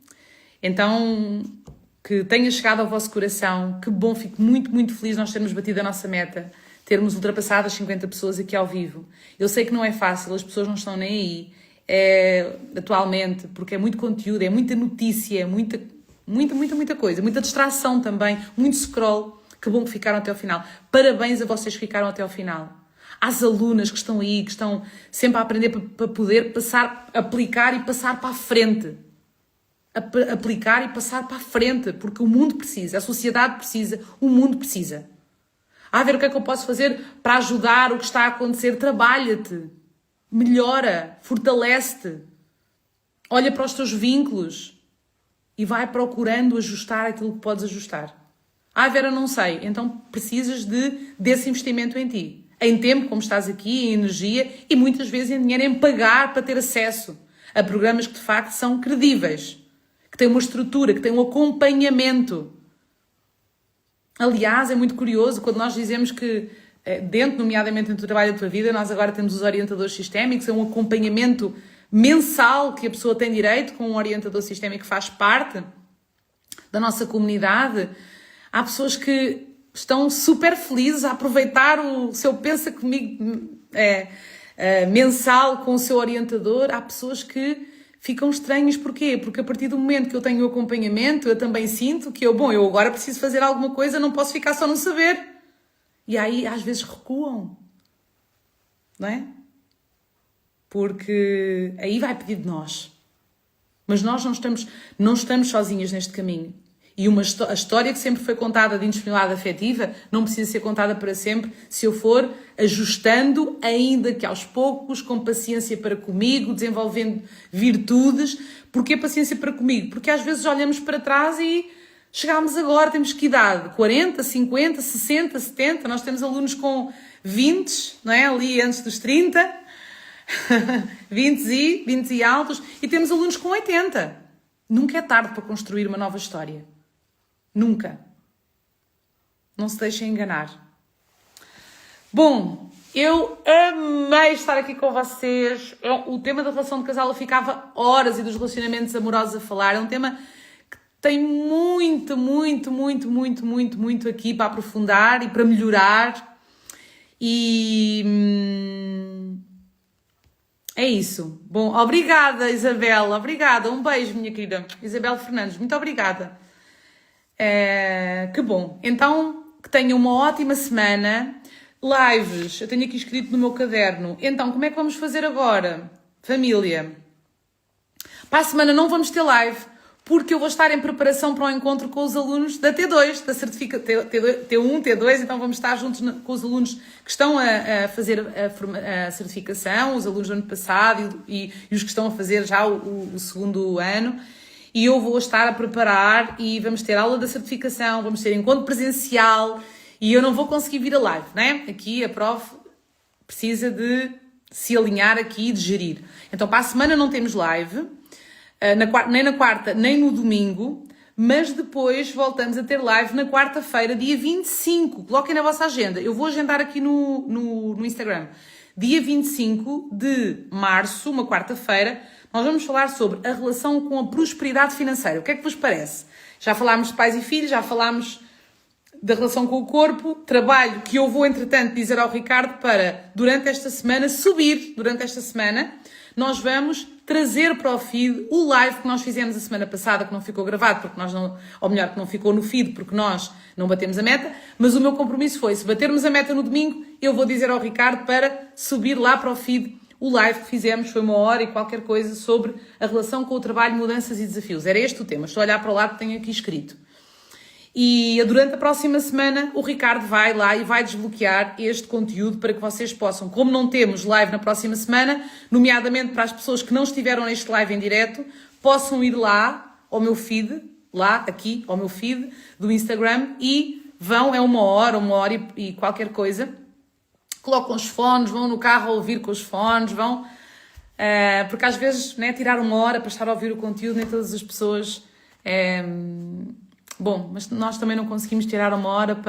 Então, que tenha chegado ao vosso coração, que bom, fico muito, muito feliz nós termos batido a nossa meta, termos ultrapassado as 50 pessoas aqui ao vivo. Eu sei que não é fácil, as pessoas não estão nem aí, atualmente, porque é muito conteúdo, é muita notícia, é muita coisa, muita distração também, muito scroll. Que bom que ficaram até ao final. Parabéns a vocês que ficaram até ao final. Às alunas que estão aí, que estão sempre a aprender para poder passar, aplicar e passar para a frente. Aplicar e passar para a frente, porque o mundo precisa, a sociedade precisa, o mundo precisa. A ver o que é que eu posso fazer para ajudar o que está a acontecer. Trabalha-te, melhora, fortalece-te. Olha para os teus vínculos e vai procurando ajustar aquilo que podes ajustar. Vera, não sei. Então precisas desse investimento em ti. Em tempo, como estás aqui, em energia e muitas vezes em dinheiro, em pagar para ter acesso a programas que de facto são credíveis, que têm uma estrutura, que têm um acompanhamento. Aliás, é muito curioso quando nós dizemos que dentro, nomeadamente dentro do trabalho da tua vida, nós agora temos os orientadores sistémicos, é um acompanhamento mensal que a pessoa tem direito com um orientador sistémico que faz parte da nossa comunidade. Há pessoas que estão super felizes a aproveitar o seu Pensa Comigo mensal com o seu orientador. Há pessoas que ficam estranhas. Porquê? Porque a partir do momento que eu tenho o acompanhamento, eu também sinto que eu agora preciso fazer alguma coisa, não posso ficar só no saber. E aí, às vezes, recuam. Não é? Porque aí vai pedir de nós. Mas nós não estamos sozinhas neste caminho. E a história que sempre foi contada de indisponibilidade afetiva não precisa ser contada para sempre se eu for ajustando, ainda que aos poucos, com paciência para comigo, desenvolvendo virtudes. Porquê paciência para comigo? Porque às vezes olhamos para trás e chegámos agora, temos que idade? 40, 50, 60, 70? Nós temos alunos com 20, não é? Ali antes dos 30, 20 e altos, e temos alunos com 80. Nunca é tarde para construir uma nova história. Nunca. Não se deixem enganar. Bom, eu amei estar aqui com vocês. O tema da relação de casal eu ficava horas e dos relacionamentos amorosos a falar. É um tema que tem muito aqui para aprofundar e para melhorar. E é isso. Bom, obrigada, Isabel. Obrigada. Um beijo, minha querida. Isabel Fernandes, muito obrigada. Que bom. Então, que tenham uma ótima semana. Lives, eu tenho aqui escrito no meu caderno. Então, como é que vamos fazer agora? Família. Para a semana não vamos ter live, porque eu vou estar em preparação para o encontro com os alunos da T2, da T1, T2, então vamos estar juntos com os alunos que estão a fazer a certificação, os alunos do ano passado e os que estão a fazer já o segundo ano. E eu vou estar a preparar e vamos ter aula da certificação, vamos ter encontro presencial e eu não vou conseguir vir a live, né? Aqui a prof precisa de se alinhar aqui e de gerir. Então para a semana não temos live, nem na quarta nem no domingo, mas depois voltamos a ter live na quarta-feira, dia 25. Coloquem na vossa agenda. Eu vou agendar aqui no Instagram. Dia 25 de março, uma quarta-feira, nós vamos falar sobre a relação com a prosperidade financeira. O que é que vos parece? Já falámos de pais e filhos, já falámos da relação com o corpo, trabalho que eu vou, entretanto, dizer ao Ricardo para, durante esta semana, subir. Durante esta semana, nós vamos trazer para o feed o live que nós fizemos a semana passada, que não ficou gravado, porque nós não, ou melhor, que não ficou no feed, porque nós não batemos a meta, mas o meu compromisso foi, se batermos a meta no domingo, eu vou dizer ao Ricardo para subir lá para o feed o live que fizemos, foi 1h e qualquer coisa, sobre a relação com o trabalho, mudanças e desafios. Era este o tema. Estou a olhar para o lado que tenho aqui escrito. E durante a próxima semana o Ricardo vai lá e vai desbloquear este conteúdo para que vocês possam, como não temos live na próxima semana, nomeadamente para as pessoas que não estiveram neste live em direto, possam ir lá ao meu feed, aqui ao meu feed do Instagram e vão, é 1h e qualquer coisa, colocam os fones, vão no carro a ouvir com os fones, vão... porque às vezes, né, tirar 1h para estar a ouvir o conteúdo, nem todas as pessoas... Bom, mas nós também não conseguimos tirar 1h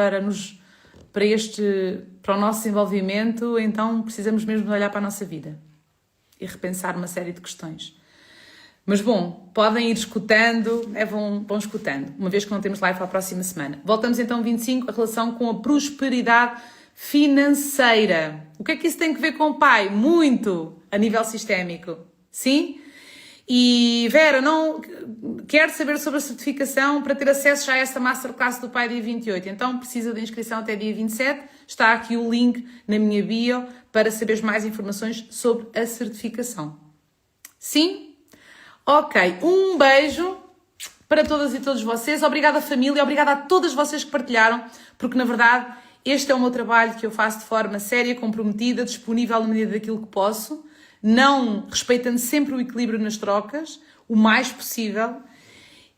para o nosso desenvolvimento, então precisamos mesmo de olhar para a nossa vida e repensar uma série de questões. Mas bom, podem ir escutando, vão escutando, uma vez que não temos live para a próxima semana. Voltamos então 25, a relação com a prosperidade financeira. O que é que isso tem a ver com o pai? Muito, a nível sistémico. Sim? E Vera, não quero saber sobre a certificação para ter acesso já a esta masterclass do pai dia 28. Então precisa de inscrição até dia 27. Está aqui o link na minha bio para saberes mais informações sobre a certificação. Sim? Ok. Um beijo para todas e todos vocês. Obrigada, família. Obrigada a todas vocês que partilharam, porque na verdade este é o meu trabalho que eu faço de forma séria, comprometida, disponível na medida daquilo que posso, não respeitando sempre o equilíbrio nas trocas, o mais possível,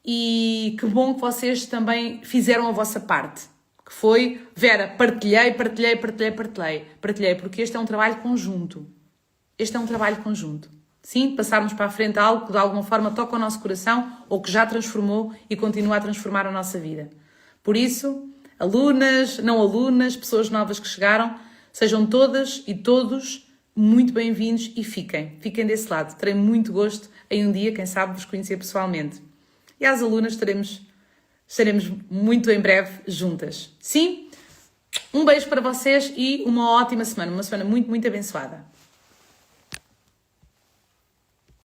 e que bom que vocês também fizeram a vossa parte, que foi, Vera, partilhei, porque este é um trabalho conjunto. Este é um trabalho conjunto. Sim, passarmos para a frente algo que de alguma forma toca o nosso coração ou que já transformou e continua a transformar a nossa vida. Por isso, alunas, não alunas, pessoas novas que chegaram, Sejam todas e todos muito bem-vindos e fiquem desse lado. Terei muito gosto em um dia, quem sabe, vos conhecer pessoalmente. E às alunas estaremos muito em breve juntas. Sim? Um beijo para vocês e uma ótima semana, uma semana muito, muito abençoada.